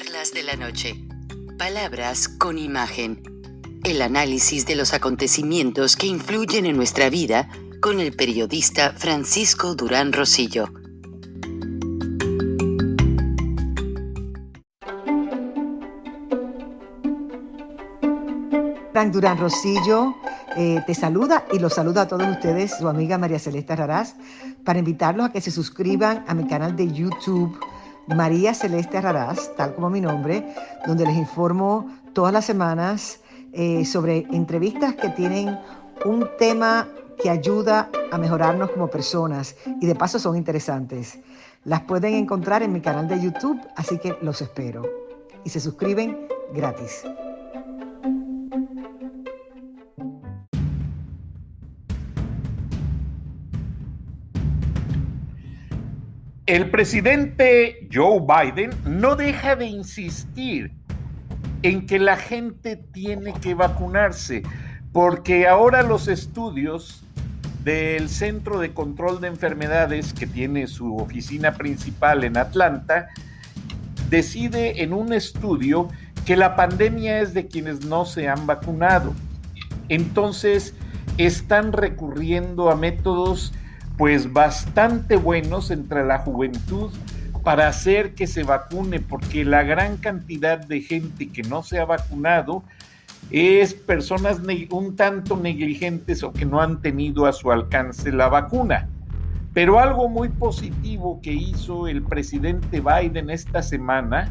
Charlas de la noche. Palabras con imagen. El análisis de los acontecimientos que influyen en nuestra vida con el periodista Francisco Durán Rosillo. Frank Durán Rosillo te saluda y los saluda a todos ustedes, su amiga María Celeste Raraz, para invitarlos a que se suscriban a mi canal de YouTube, María Celeste Raraz, tal como mi nombre, donde les informo todas las semanas sobre entrevistas que tienen un tema que ayuda a mejorarnos como personas y de paso son interesantes. Las pueden encontrar en mi canal de YouTube, así que los espero. Y se suscriben gratis. El presidente Joe Biden no deja de insistir en que la gente tiene que vacunarse, porque ahora los estudios del Centro de Control de Enfermedades, que tiene su oficina principal en Atlanta, decide en un estudio que la pandemia es de quienes no se han vacunado. Entonces, están recurriendo a métodos pues bastante buenos entre la juventud para hacer que se vacune, porque la gran cantidad de gente que no se ha vacunado es personas un tanto negligentes o que no han tenido a su alcance la vacuna. Pero algo muy positivo que hizo el presidente Biden esta semana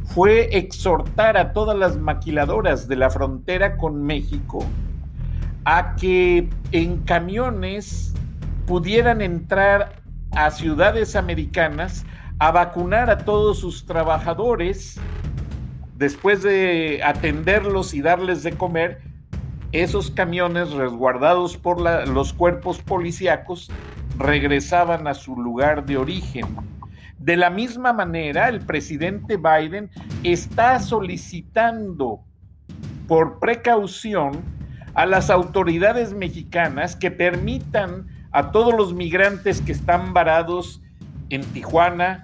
fue exhortar a todas las maquiladoras de la frontera con México a que en camiones pudieran entrar a ciudades americanas a vacunar a todos sus trabajadores. Después de atenderlos y darles de comer, esos camiones resguardados por los cuerpos policíacos regresaban a su lugar de origen. De la misma manera, el presidente Biden está solicitando por precaución a las autoridades mexicanas que permitan a todos los migrantes que están varados en Tijuana,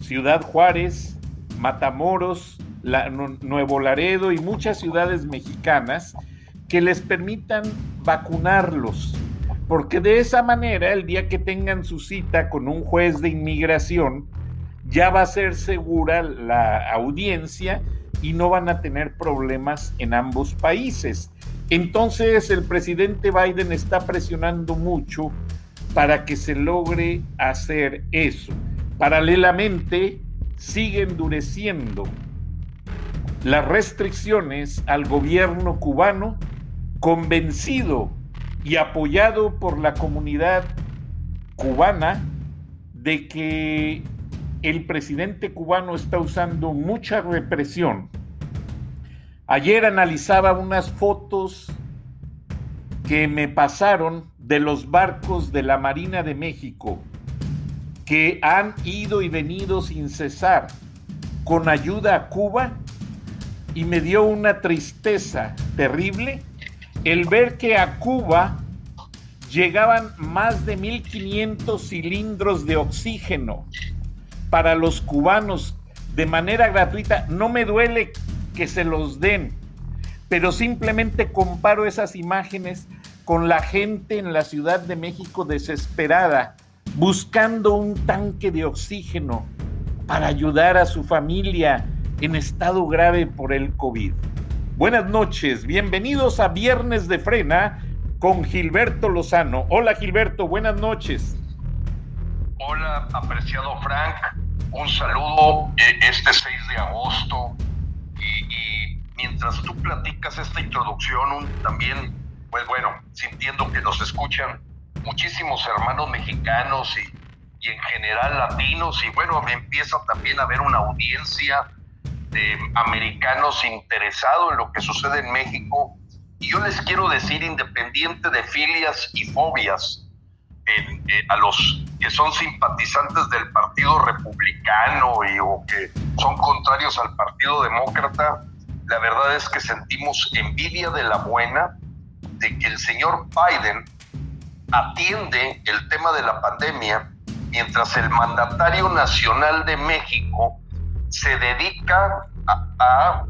Ciudad Juárez, Matamoros, Nuevo Laredo y muchas ciudades mexicanas, que les permitan vacunarlos, porque de esa manera el día que tengan su cita con un juez de inmigración ya va a ser segura la audiencia y no van a tener problemas en ambos países. Entonces el presidente Biden está presionando mucho para que se logre hacer eso. Paralelamente, sigue endureciendo las restricciones al gobierno cubano, convencido y apoyado por la comunidad cubana de que el presidente cubano está usando mucha represión. Ayer analizaba unas fotos que me pasaron de los barcos de la Marina de México que han ido y venido sin cesar con ayuda a Cuba, y me dio una tristeza terrible el ver que a Cuba llegaban más de 1,500 cilindros de oxígeno para los cubanos de manera gratuita. No me duele que se los den, pero simplemente comparo esas imágenes con la gente en la Ciudad de México desesperada, buscando un tanque de oxígeno para ayudar a su familia en estado grave por el COVID. Buenas noches, bienvenidos a Viernes de Frena con Gilberto Lozano. Hola Gilberto, buenas noches. Hola, apreciado Frank, un saludo este 6 de agosto y mientras tú platicas esta introducción, también, pues bueno, sintiendo que nos escuchan muchísimos hermanos mexicanos y en general latinos, y bueno, empieza también a haber una audiencia de americanos interesados en lo que sucede en México, y yo les quiero decir, independiente de filias y fobias, a los que son simpatizantes del Partido Republicano o que son contrarios al Partido Demócrata, la verdad es que sentimos envidia de la buena de que el señor Biden atiende el tema de la pandemia, mientras el mandatario nacional de México se dedica a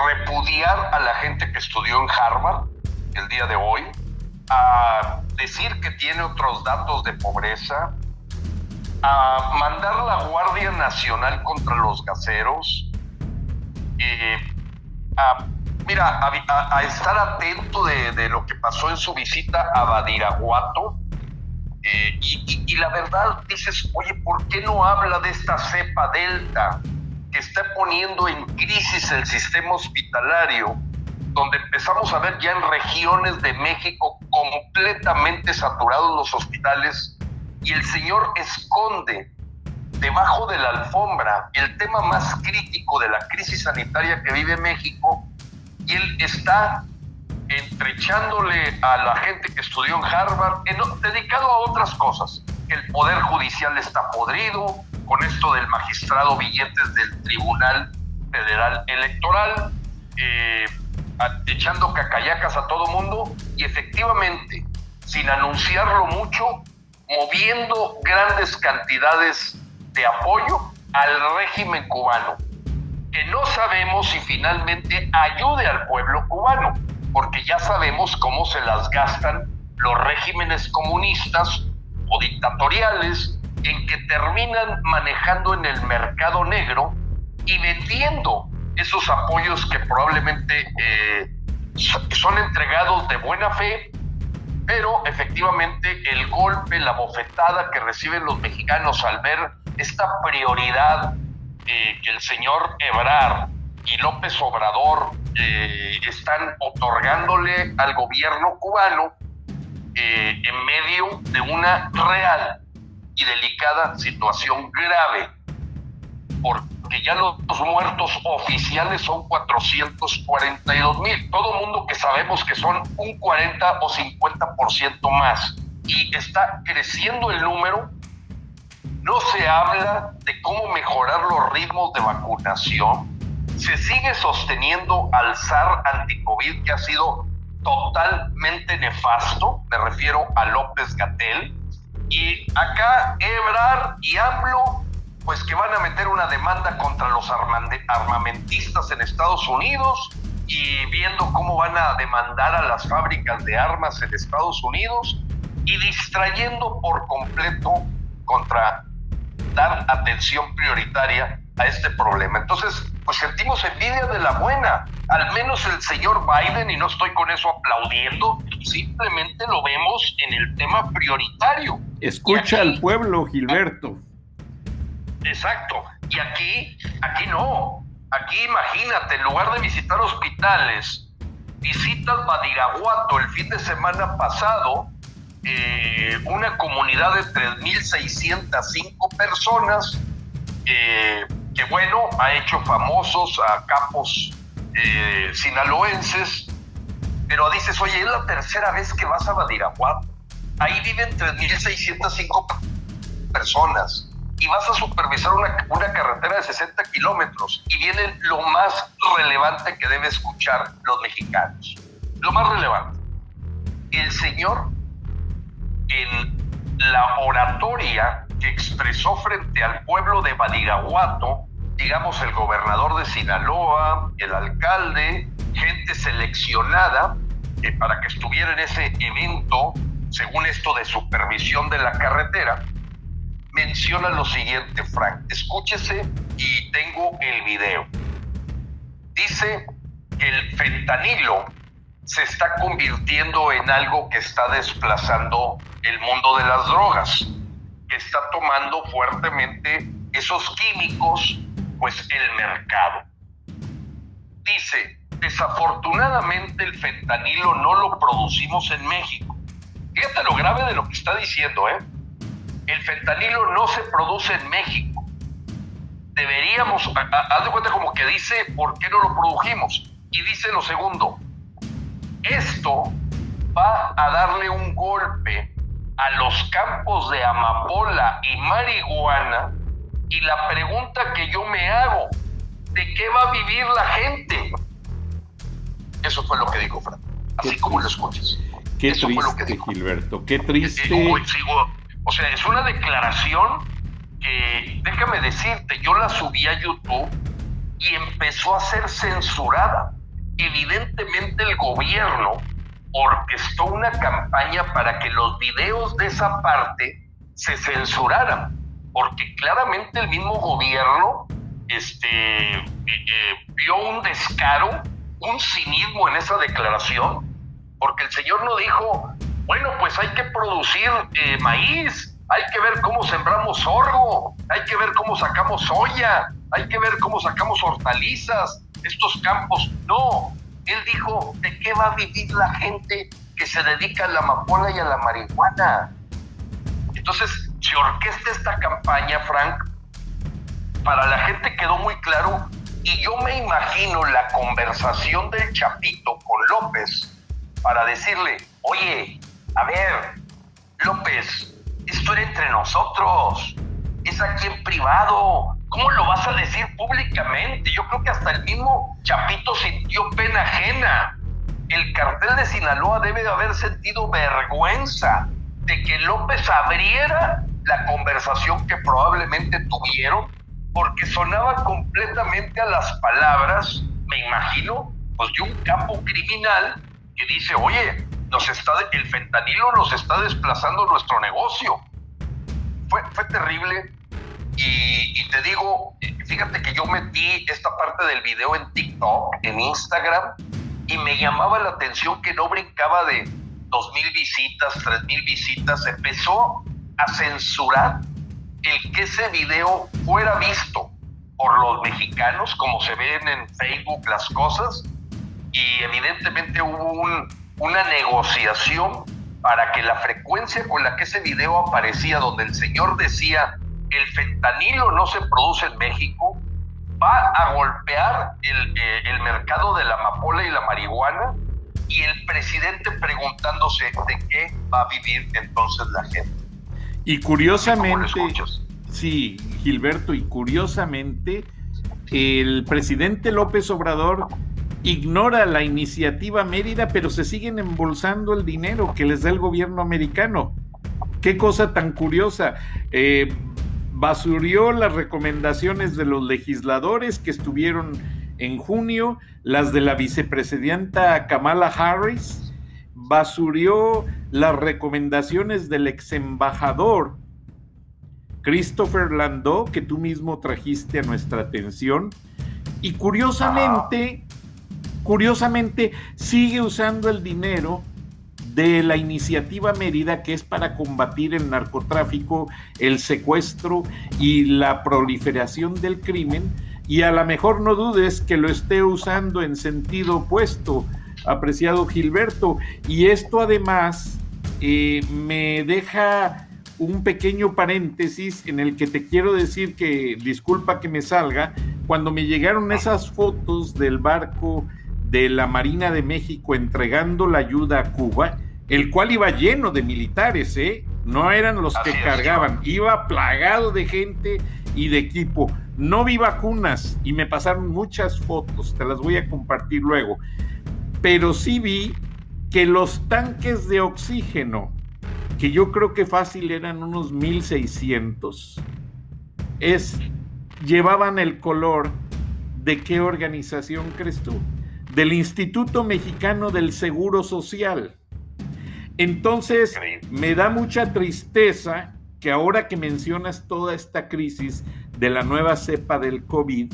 repudiar a la gente que estudió en Harvard el día de hoy, a decir que tiene otros datos de pobreza, a mandar la Guardia Nacional contra los gaseros, a estar atento de lo que pasó en su visita a Badiraguato. Y la verdad dices, oye, ¿por qué no habla de esta cepa Delta que está poniendo en crisis el sistema hospitalario, donde empezamos a ver ya en regiones de México completamente saturados los hospitales, y el señor esconde debajo de la alfombra el tema más crítico de la crisis sanitaria que vive México, y él está entrechándole a la gente que estudió en Harvard, dedicado a otras cosas, que el Poder Judicial está podrido, con esto del magistrado Billetes del Tribunal Federal Electoral, echando cacayacas a todo mundo, y efectivamente, sin anunciarlo mucho, moviendo grandes cantidades de apoyo al régimen cubano, que no sabemos si finalmente ayude al pueblo cubano, porque ya sabemos cómo se las gastan los regímenes comunistas o dictatoriales, en que terminan manejando en el mercado negro y vendiendo esos apoyos que probablemente son entregados de buena fe, pero efectivamente el golpe, la bofetada que reciben los mexicanos al ver esta prioridad que el señor Ebrard y López Obrador están otorgándole al gobierno cubano en medio de una real y delicada situación grave, porque ya los muertos oficiales son 442,000, todo mundo que sabemos que son un 40 o 50% más, y está creciendo el número. No se habla de cómo mejorar los ritmos de vacunación. Se sigue sosteniendo al zar anticovid, que ha sido totalmente nefasto, me refiero a López-Gatell, y acá Ebrard y AMLO, pues que van a meter una demanda contra los armamentistas en Estados Unidos, y viendo cómo van a demandar a las fábricas de armas en Estados Unidos, y distrayendo por completo contra dar atención prioritaria a este problema. Entonces, pues sentimos envidia de la buena, al menos el señor Biden, y no estoy con eso aplaudiendo, simplemente lo vemos en el tema prioritario. Escucha al pueblo, Gilberto. Exacto, y aquí no, aquí imagínate, en lugar de visitar hospitales, visitas Badiraguato el fin de semana pasado, una comunidad de 3,605 personas, que bueno, ha hecho famosos a capos sinaloenses, pero dices, oye, es la tercera vez que vas a Badiraguato, ahí viven 3,605 personas, y vas a supervisar una carretera de 60 kilómetros, y viene lo más relevante que debe escuchar los mexicanos. Lo más relevante. El señor, en la oratoria que expresó frente al pueblo de Badiraguato, digamos, el gobernador de Sinaloa, el alcalde, gente seleccionada para que estuviera en ese evento, según esto de supervisión de la carretera, menciona lo siguiente, Frank, escúchese, y tengo el video. Dice que el fentanilo se está convirtiendo en algo que está desplazando el mundo de las drogas, que está tomando fuertemente esos químicos, pues el mercado. Dice, desafortunadamente el fentanilo no lo producimos en México. Fíjate lo grave de lo que está diciendo, El fentanilo no se produce en México. Deberíamos, haz de cuenta como que dice, ¿por qué no lo produjimos? Y dice lo segundo, esto va a darle un golpe a los campos de amapola y marihuana, y la pregunta que yo me hago, ¿de qué va a vivir la gente? Eso fue lo que dijo Fran, así como lo escuchas. Qué eso triste, fue lo que dijo. Gilberto, qué triste. O sea, es una declaración que déjame decirte, yo la subí a YouTube y empezó a ser censurada. Evidentemente el gobierno orquestó una campaña para que los videos de esa parte se censuraran, porque claramente el mismo gobierno vio un descaro, un cinismo en esa declaración, porque el señor no dijo, bueno, pues hay que producir maíz, hay que ver cómo sembramos sorgo, hay que ver cómo sacamos soya, hay que ver cómo sacamos hortalizas, estos campos. No, él dijo, ¿de qué va a vivir la gente que se dedica a la amapola y a la marihuana? Entonces, se orquesta esta campaña, Frank, para la gente quedó muy claro, y yo me imagino la conversación del Chapito con López para decirle, oye, a ver, López, esto era entre nosotros, es aquí en privado, ¿cómo lo vas a decir públicamente? Yo creo que hasta el mismo Chapito sintió pena ajena. El cartel de Sinaloa debe de haber sentido vergüenza de que López abriera la conversación que probablemente tuvieron, porque sonaba completamente a las palabras, me imagino, pues de un capo criminal que dice, oye, el fentanilo nos está desplazando nuestro negocio. Fue terrible. Y te digo, fíjate que yo metí esta parte del video en TikTok, en Instagram, y me llamaba la atención que no brincaba de 2,000 visitas, 3,000 visitas. Empezó a censurar el que ese video fuera visto por los mexicanos, como se ven en Facebook las cosas, y evidentemente hubo una negociación para que la frecuencia con la que ese video aparecía, donde el señor decía el fentanilo no se produce en México, va a golpear el mercado de la amapola y la marihuana, y el presidente preguntándose de qué va a vivir entonces la gente. Y curiosamente, sí, Gilberto, y curiosamente, el presidente López Obrador ignora la iniciativa Mérida, pero se siguen embolsando el dinero que les da el gobierno americano. Qué cosa tan curiosa. Basurió las recomendaciones de los legisladores que estuvieron en junio, las de la vicepresidenta Kamala Harris, basurió las recomendaciones del ex embajador Christopher Landau, que tú mismo trajiste a nuestra atención, y curiosamente sigue usando el dinero de la iniciativa Mérida, que es para combatir el narcotráfico, el secuestro y la proliferación del crimen, y a lo mejor no dudes que lo esté usando en sentido opuesto, apreciado Gilberto. Y esto además me deja un pequeño paréntesis en el que te quiero decir que, disculpa que me salga, cuando me llegaron esas fotos del barco de la Marina de México entregando la ayuda a Cuba, el cual iba lleno de militares, no eran los que cargaban, iba plagado de gente y de equipo. No vi vacunas y me pasaron muchas fotos, te las voy a compartir luego, pero sí vi que los tanques de oxígeno, que yo creo que fácil eran unos 1,600, llevaban el color ¿de qué organización crees tú? Del Instituto Mexicano del Seguro Social. Entonces, me da mucha tristeza que ahora que mencionas toda esta crisis de la nueva cepa del COVID,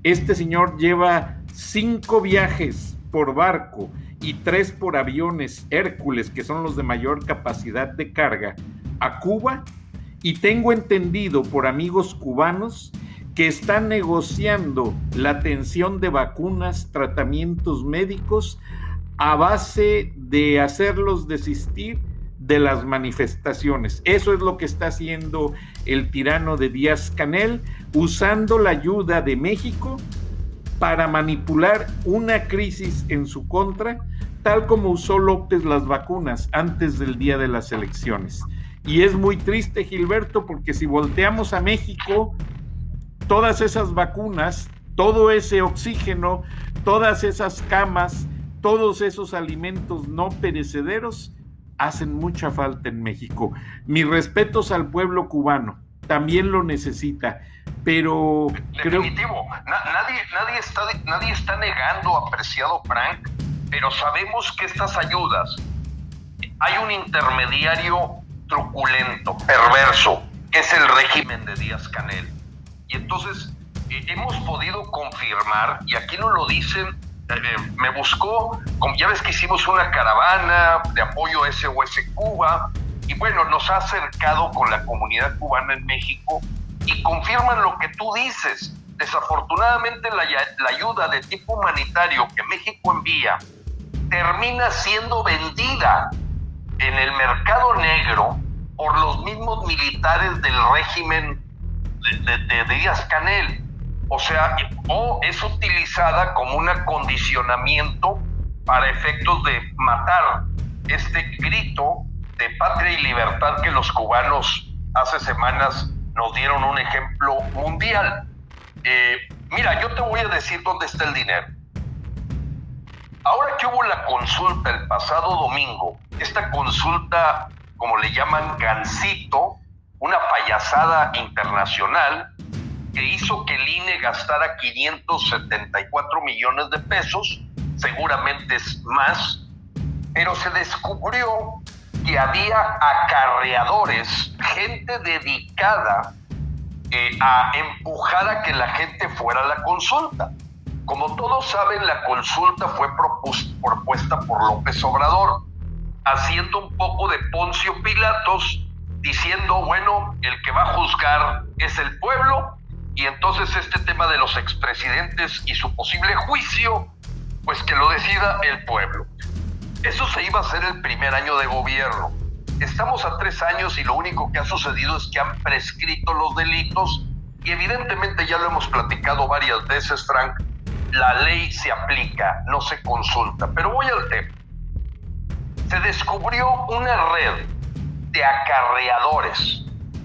este señor lleva 5 viajes por barco y 3 por aviones Hércules, que son los de mayor capacidad de carga, a Cuba, y tengo entendido por amigos cubanos que están negociando la atención de vacunas, tratamientos médicos, a base de hacerlos desistir de las manifestaciones. Eso es lo que está haciendo el tirano de Díaz-Canel, usando la ayuda de México para manipular una crisis en su contra, tal como usó López las vacunas antes del día de las elecciones. Y es muy triste, Gilberto, porque si volteamos a México, todas esas vacunas, todo ese oxígeno, todas esas camas, todos esos alimentos no perecederos hacen mucha falta en México. Mis respetos al pueblo cubano, también lo necesita. Pero definitivo, nadie está negando, apreciado Frank, pero sabemos que estas ayudas, hay un intermediario truculento, perverso, que es el régimen de Díaz-Canel. Y entonces hemos podido confirmar, y aquí nos lo dicen, me buscó, ya ves que hicimos una caravana de apoyo a SOS Cuba, y bueno, nos ha acercado con la comunidad cubana en México, y confirman lo que tú dices. Desafortunadamente la ayuda de tipo humanitario que México envía termina siendo vendida en el mercado negro por los mismos militares del régimen de Díaz-Canel. O sea, o es utilizada como un acondicionamiento para efectos de matar este grito de patria y libertad que los cubanos hace semanas nos dieron un ejemplo mundial. Mira, yo te voy a decir dónde está el dinero. Ahora que hubo la consulta el pasado domingo, esta consulta, como le llaman, Gansito, una payasada internacional que hizo que el INE gastara 574 millones de pesos, seguramente es más, pero se descubrió que había acarreadores, gente dedicada a empujar a que la gente fuera a la consulta. Como todos saben, la consulta fue propuesta por López Obrador, haciendo un poco de Poncio Pilatos, diciendo, bueno, el que va a juzgar es el pueblo, y entonces este tema de los expresidentes y su posible juicio, pues que lo decida el pueblo. Eso se iba a hacer el primer año de gobierno. Estamos a 3 años y lo único que ha sucedido es que han prescrito los delitos, y evidentemente ya lo hemos platicado varias veces, Frank, la ley se aplica, no se consulta. Pero voy al tema. Se descubrió una red de acarreadores,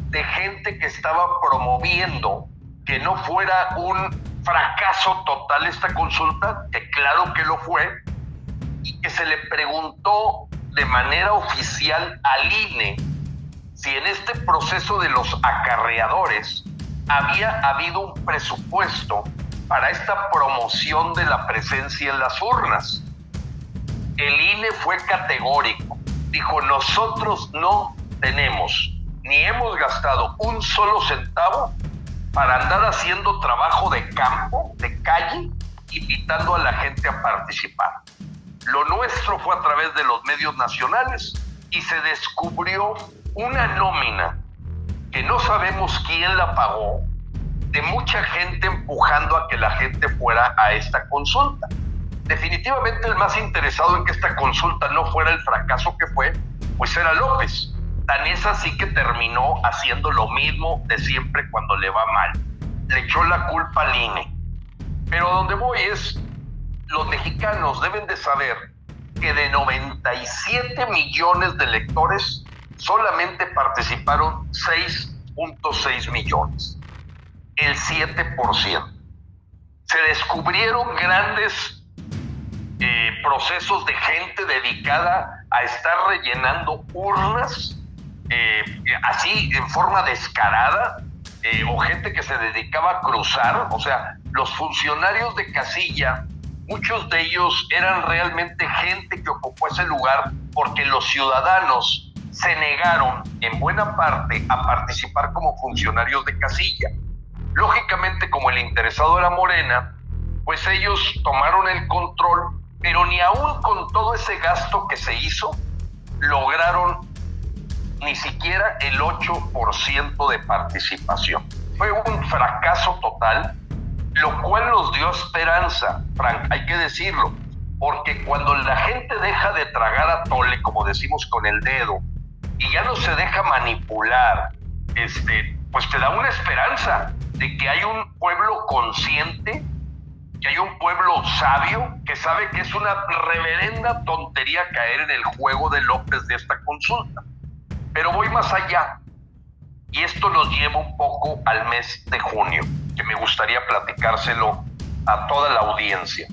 de gente que estaba promoviendo que no fuera un fracaso total esta consulta, que claro que lo fue, y que se le preguntó de manera oficial al INE si en este proceso de los acarreadores había habido un presupuesto para esta promoción de la presencia en las urnas. El INE fue categórico, dijo: nosotros no tenemos ni hemos gastado un solo centavo para andar haciendo trabajo de campo, de calle, invitando a la gente a participar. Lo nuestro fue a través de los medios nacionales y se descubrió una nómina que no sabemos quién la pagó, de mucha gente empujando a que la gente fuera a esta consulta. Definitivamente el más interesado en que esta consulta no fuera el fracaso que fue, pues era López. Tan es así que terminó haciendo lo mismo de siempre cuando le va mal. Le echó la culpa al INE. Pero donde voy es, los mexicanos deben de saber que de 97 millones de electores, solamente participaron 6.6 millones, el 7%. Se descubrieron grandes procesos de gente dedicada a estar rellenando urnas, así en forma descarada, o gente que se dedicaba a cruzar. O sea, los funcionarios de casilla, muchos de ellos eran realmente gente que ocupó ese lugar porque los ciudadanos se negaron en buena parte a participar como funcionarios de casilla. Lógicamente, como el interesado era Morena, pues ellos tomaron el control, pero ni aún con todo ese gasto que se hizo, lograron ni siquiera el 8% de participación. Fue un fracaso total, lo cual nos dio esperanza, Frank, hay que decirlo, porque cuando la gente deja de tragar atole, como decimos con el dedo, y ya no se deja manipular, pues te da una esperanza de que hay un pueblo consciente, que hay un pueblo sabio, que sabe que es una reverenda tontería caer en el juego de López de esta consulta. Pero voy más allá, y esto nos lleva un poco al mes de junio, que me gustaría platicárselo a toda la audiencia.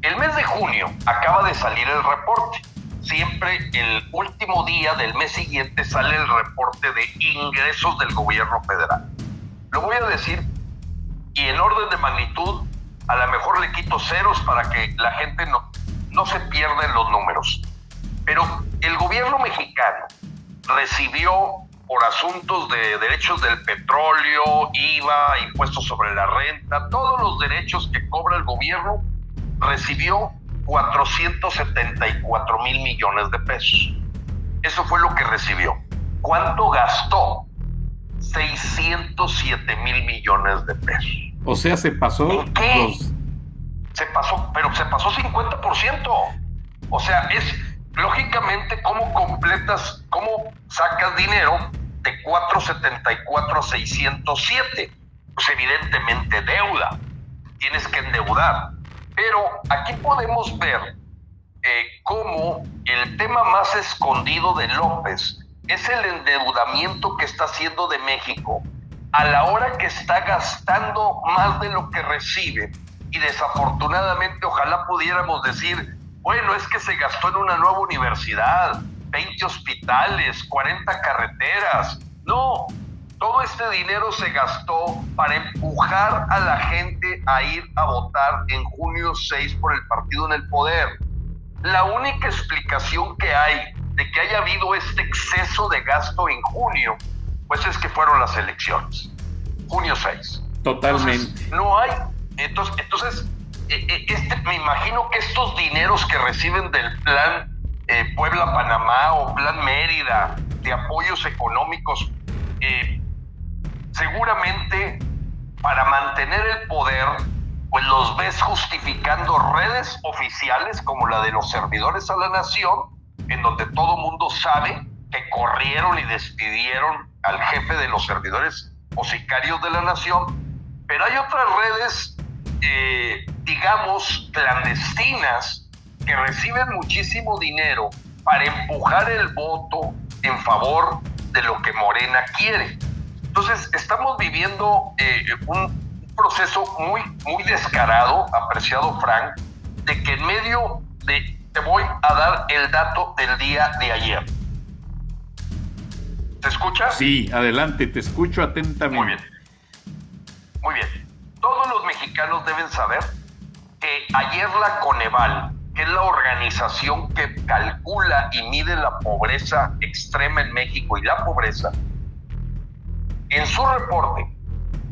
El mes de junio acaba de salir el reporte. siempre el último día del mes siguiente sale el reporte de ingresos del gobierno federal. Lo voy a decir y en orden de magnitud, a lo mejor le quito ceros para que la gente no se pierda en los números. Pero el gobierno mexicano recibió, por asuntos de derechos del petróleo, IVA, impuestos sobre la renta, todos los derechos que cobra el gobierno, recibió 474 mil millones de pesos. Eso fue lo que recibió. ¿Cuánto gastó? 607 mil millones de pesos. O sea, se pasó. ¿En qué? Se pasó 50%. O sea, es lógicamente cómo sacas dinero de 474 a 607. Pues evidentemente deuda. Tienes que endeudar. Pero aquí podemos ver cómo el tema más escondido de López es el endeudamiento que está haciendo de México a la hora que está gastando más de lo que recibe. Y desafortunadamente ojalá pudiéramos decir, bueno, es que se gastó en una nueva universidad, 20 hospitales, 40 carreteras. No, todo este dinero se gastó para empujar a la gente a ir a votar en junio 6 por el partido en el poder. La única explicación que hay de que haya habido este exceso de gasto en junio, pues es que fueron las elecciones. Junio 6. Totalmente. Entonces, no hay. Entonces, me imagino que estos dineros que reciben del plan Puebla-Panamá o plan Mérida, de apoyos económicos, seguramente para mantener el poder, pues los ves justificando redes oficiales como la de los servidores a la nación, en donde todo mundo sabe que corrieron y despidieron al jefe de los servidores o sicarios de la nación. Pero hay otras redes, digamos, clandestinas, que reciben muchísimo dinero para empujar el voto en favor de lo que Morena quiere. Entonces, estamos viviendo un proceso muy descarado, apreciado Frank, de que en medio de... Te voy a dar el dato del día de ayer. ¿Te escuchas? Sí, adelante, te escucho atentamente. Muy bien. Muy bien. Todos los mexicanos deben saber que ayer la Coneval, que es la organización que calcula y mide la pobreza extrema en México y la pobreza, en su reporte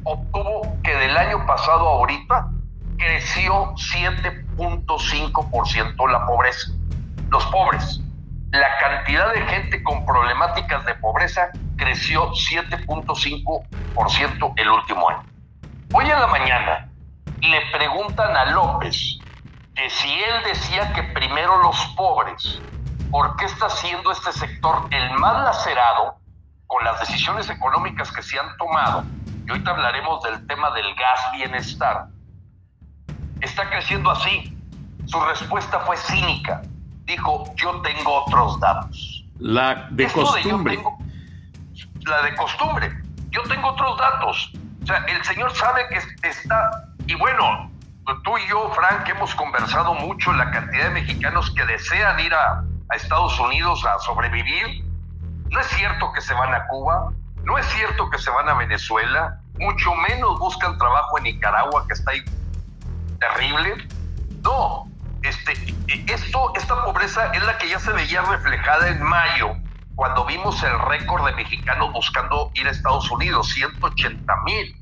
obtuvo que del año pasado a ahorita creció 7.5% la pobreza. Los pobres. La cantidad de gente con problemáticas de pobreza creció 7.5% el último año. Hoy en la mañana le preguntan a López que si él decía que primero los pobres, ¿por qué está siendo este sector el más lacerado con las decisiones económicas que se han tomado? Y ahorita hablaremos del tema del gas bienestar. Está creciendo así. Su respuesta fue cínica. Dijo, yo tengo otros datos. La de costumbre. La de costumbre. Yo tengo otros datos. O sea, el señor sabe que está... Y bueno, tú y yo, Frank, hemos conversado mucho la cantidad de mexicanos que desean ir a Estados Unidos a sobrevivir. No es cierto que se van a Cuba, no es cierto que se van a Venezuela, mucho menos buscan trabajo en Nicaragua, que está ahí terrible. No, esta pobreza es la que ya se veía reflejada en mayo, cuando vimos el récord de mexicanos buscando ir a Estados Unidos, 180,000.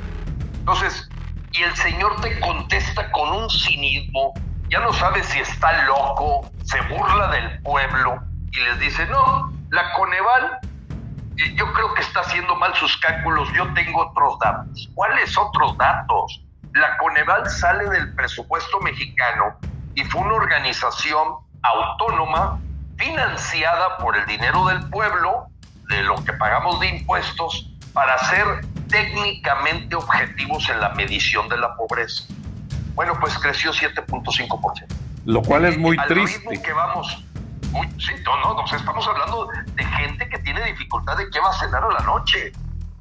Entonces, y el señor te contesta con un cinismo, ya no sabe si está loco, se burla del pueblo y les dice, no, la Coneval, yo creo que está haciendo mal sus cálculos, yo tengo otros datos. ¿Cuáles otros datos? La Coneval sale del presupuesto mexicano y fue una organización autónoma financiada por el dinero del pueblo, de lo que pagamos de impuestos, para ser técnicamente objetivos en la medición de la pobreza. Bueno, pues creció 7.5%. Lo cual es muy al triste. Ritmo que vamos, o sea, estamos hablando de gente que tiene dificultad de qué va a cenar a la noche.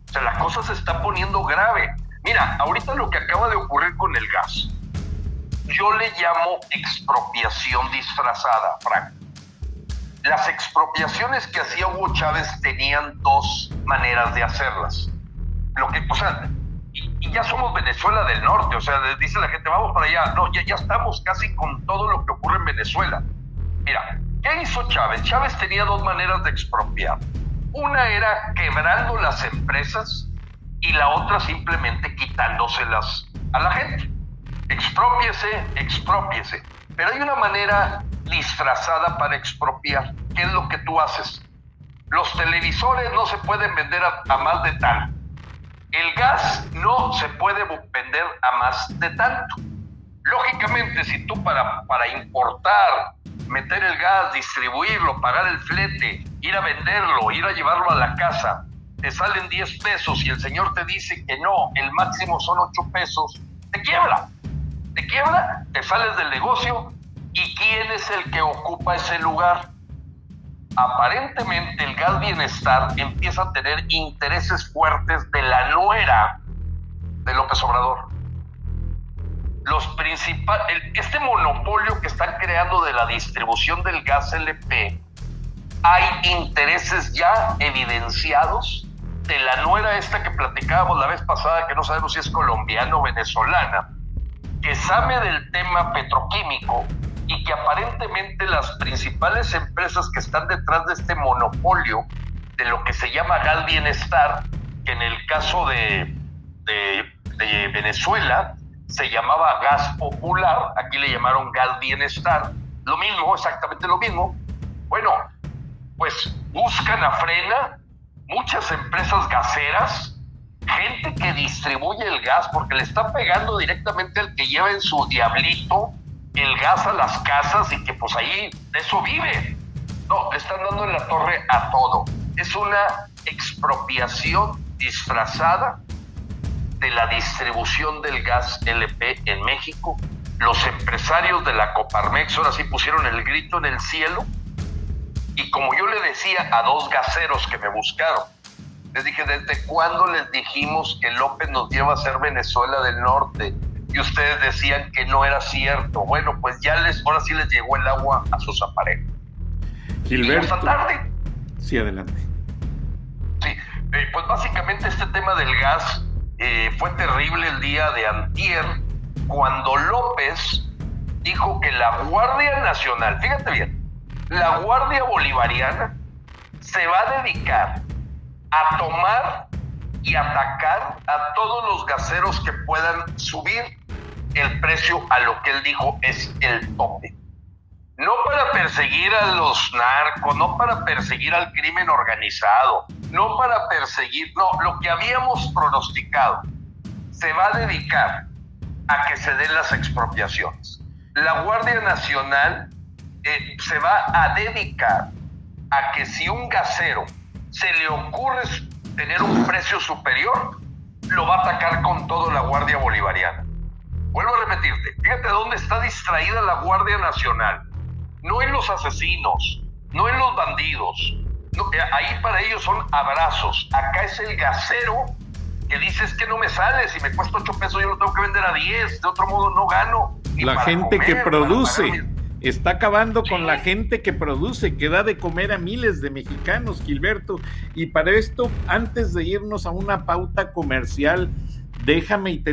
O sea, la cosa se está poniendo grave. Mira, ahorita lo que acaba de ocurrir con el gas, yo le llamo expropiación disfrazada, Frank. las expropiaciones que hacía Hugo Chávez tenían dos maneras de hacerlas. Y ya somos Venezuela del Norte, o sea, dice la gente, vamos para allá. No, ya estamos casi con todo lo que ocurre en Venezuela. Mira, ¿qué hizo Chávez? Chávez tenía dos maneras de expropiar. Una era quebrando las empresas y la otra simplemente quitándoselas a la gente. Exprópiese. Pero hay una manera disfrazada para expropiar. ¿Qué es lo que tú haces? Los televisores no se pueden vender a más de tanto. El gas no se puede vender a más de tanto. Lógicamente, si tú para importar, meter el gas, distribuirlo, pagar el flete, ir a venderlo, ir a llevarlo a la casa, te salen 10 pesos y el señor te dice que no, el máximo son 8 pesos, te quiebra, te sales del negocio. ¿Y quién es el que ocupa ese lugar? Aparentemente el Gas Bienestar empieza a tener intereses fuertes de la nuera de López Obrador. Este monopolio que están creando de la distribución del gas LP, hay intereses ya evidenciados de la nuera esta que platicábamos la vez pasada, que no sabemos si es colombiana o venezolana, que sabe del tema petroquímico y que aparentemente las principales empresas que están detrás de este monopolio de lo que se llama Gas Bienestar, que en el caso de Venezuela se llamaba Gas Popular, aquí le llamaron Gas Bienestar, lo mismo, exactamente lo mismo. Bueno, pues buscan a frena muchas empresas gaseras, gente que distribuye el gas porque le está pegando directamente al que lleva en su diablito el gas a las casas y que pues ahí de eso vive. No, le están dando en la torre a todo. Es una expropiación disfrazada de la distribución del gas LP en México. Los empresarios de la Coparmex ahora sí pusieron el grito en el cielo, y como yo le decía a dos gaseros que me buscaron, les dije, ¿desde cuándo les dijimos que López nos lleva a ser Venezuela del Norte? Y ustedes decían que no era cierto. Bueno, pues ahora sí les llegó el agua a sus aparejos. Gilberto. Y esta tarde. Sí, adelante. Sí, pues básicamente este tema del gas fue terrible el día de antier, cuando López dijo que la Guardia Nacional, fíjate bien, la Guardia Bolivariana se va a dedicar a tomar y atacar a todos los gaseros que puedan subir el precio a lo que él dijo es el tope. No para perseguir a los narcos, no para perseguir al crimen organizado, no para perseguir, no, lo que habíamos pronosticado. Se va a dedicar a que se den las expropiaciones. La Guardia Nacional se va a dedicar a que si un gasero se le ocurre tener un precio superior, lo va a atacar con todo la Guardia Bolivariana. Vuelvo a repetirte, fíjate dónde está distraída la Guardia Nacional. No en los asesinos, no en los bandidos. No, ahí para ellos son abrazos. Acá es el gasero que dice, es que no me sale, si me cuesta 8 pesos yo lo tengo que vender a 10, de otro modo no gano. La gente comer, que produce, está acabando con la gente que produce, que da de comer a miles de mexicanos, Gilberto. Y para esto, antes de irnos a una pauta comercial, déjame y te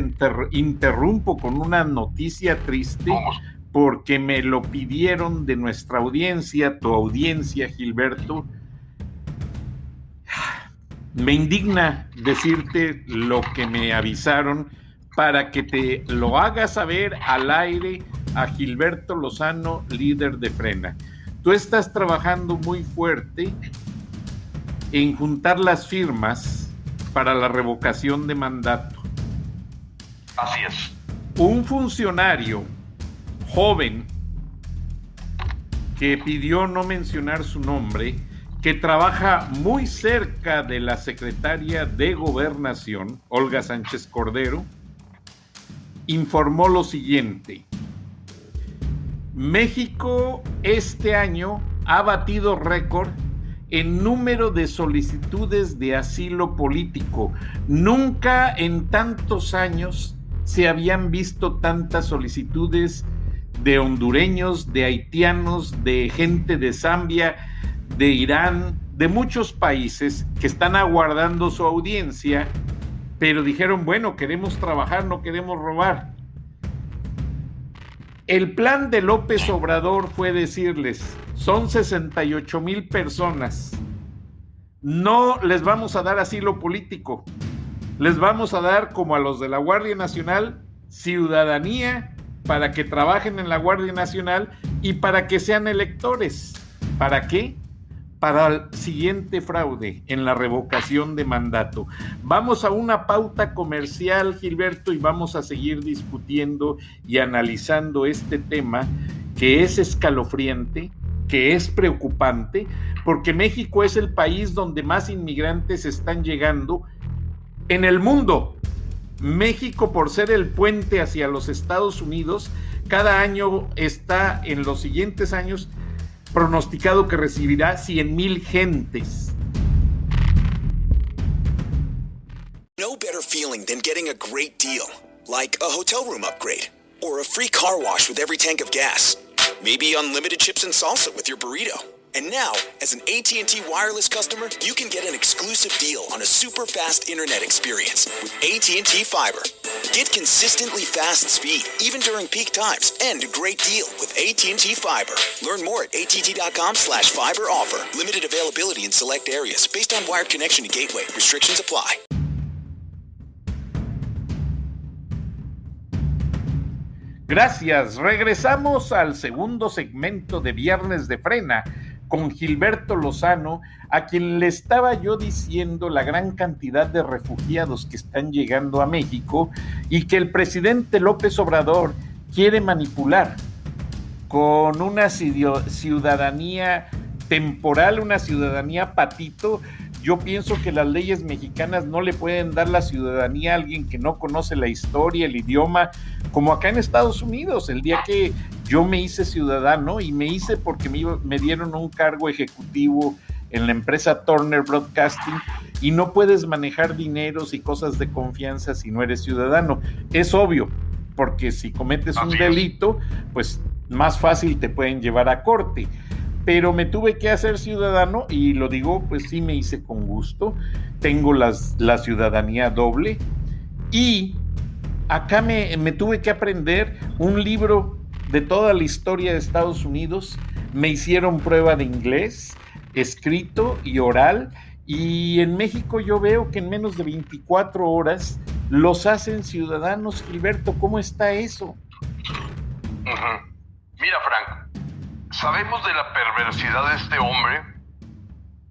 interrumpo con una noticia triste. Vamos. Porque me lo pidieron de nuestra audiencia, tu audiencia, Gilberto. Me indigna decirte lo que me avisaron para que te lo hagas saber al aire a Gilberto Lozano, líder de Frena. Tú estás trabajando muy fuerte en juntar las firmas para la revocación de mandato. Así es. Un funcionario joven que pidió no mencionar su nombre, que trabaja muy cerca de la secretaria de Gobernación, Olga Sánchez Cordero, informó lo siguiente: México este año ha batido récord en número de solicitudes de asilo político. Nunca en tantos años se habían visto tantas solicitudes de hondureños, de haitianos, de gente de Zambia, de Irán, de muchos países que están aguardando su audiencia, pero dijeron, bueno, queremos trabajar, no queremos robar. El plan de López Obrador fue decirles, son 68,000 personas, no les vamos a dar asilo político, les vamos a dar, como a los de la Guardia Nacional, ciudadanía para que trabajen en la Guardia Nacional y para que sean electores. ¿Para qué? Para el siguiente fraude en la revocación de mandato. Vamos a una pauta comercial, Gilberto, y vamos a seguir discutiendo y analizando este tema que es escalofriante, que es preocupante, porque México es el país donde más inmigrantes están llegando en el mundo. México, por ser el puente hacia los Estados Unidos, cada año está, en los siguientes años, pronosticado que recibirá 100,000 gentes. No better feeling than getting a great deal, like a hotel room upgrade, or a free car wash with every tank of gas, maybe unlimited chips and salsa with your burrito. And now, as an AT&T Wireless customer, you can get an exclusive deal on a super fast internet experience with AT&T Fiber. Get consistently fast speed, even during peak times, and a great deal with AT&T Fiber. Learn more at att.com/fiber offer. Limited availability in select areas based on wired connection and gateway. Restrictions apply. Gracias. Regresamos al segundo segmento de Viernes de Frena con Gilberto Lozano, a quien le estaba yo diciendo la gran cantidad de refugiados que están llegando a México y que el presidente López Obrador quiere manipular con una ciudadanía temporal, una ciudadanía patito. Yo pienso que las leyes mexicanas no le pueden dar la ciudadanía a alguien que no conoce la historia, el idioma, como acá en Estados Unidos. El día que yo me hice ciudadano, y me hice porque me dieron un cargo ejecutivo en la empresa Turner Broadcasting, y no puedes manejar dineros y cosas de confianza si no eres ciudadano. Es obvio, porque si cometes un delito, pues más fácil te pueden llevar a corte. Pero me tuve que hacer ciudadano, y lo digo, pues sí me hice con gusto. Tengo la ciudadanía doble, y acá me tuve que aprender un libro de toda la historia de Estados Unidos. Me hicieron prueba de inglés, escrito y oral, y en México yo veo que en menos de 24 horas los hacen ciudadanos. Gilberto, ¿cómo está eso? Mira, Frank, sabemos de la perversidad de este hombre,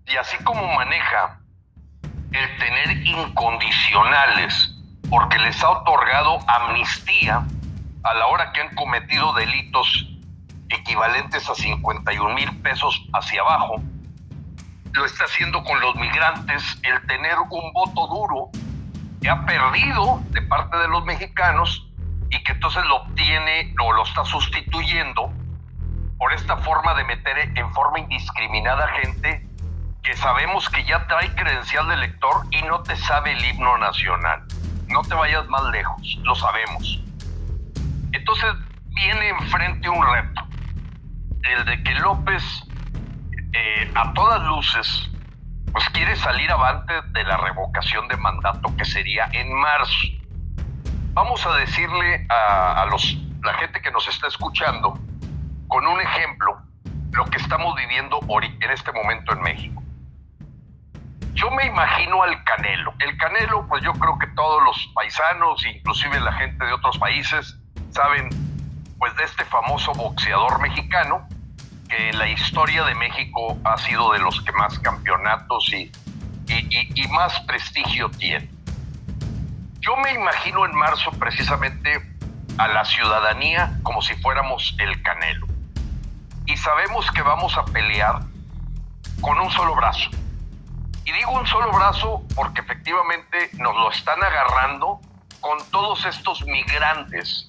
y así como maneja el tener incondicionales porque les ha otorgado amnistía a la hora que han cometido delitos equivalentes a 51,000 pesos hacia abajo, lo está haciendo con los migrantes, el tener un voto duro que ha perdido de parte de los mexicanos, y que entonces lo obtiene o lo está sustituyendo por esta forma de meter en forma indiscriminada gente que sabemos que ya trae credencial de elector y no te sabe el himno nacional. No te vayas más lejos, lo sabemos. Entonces viene enfrente un reto, el de que López, a todas luces, pues quiere salir avante de la revocación de mandato, que sería en marzo. Vamos a decirle a la gente que nos está escuchando, con un ejemplo, lo que estamos viviendo en este momento en México. Yo me imagino al Canelo. El Canelo, pues yo creo que todos los paisanos, inclusive la gente de otros países, saben pues de este famoso boxeador mexicano, que en la historia de México ha sido de los que más campeonatos y más prestigio tiene. Yo me imagino en marzo precisamente a la ciudadanía como si fuéramos el Canelo. Y sabemos que vamos a pelear con un solo brazo. Y digo un solo brazo porque efectivamente nos lo están agarrando con todos estos migrantes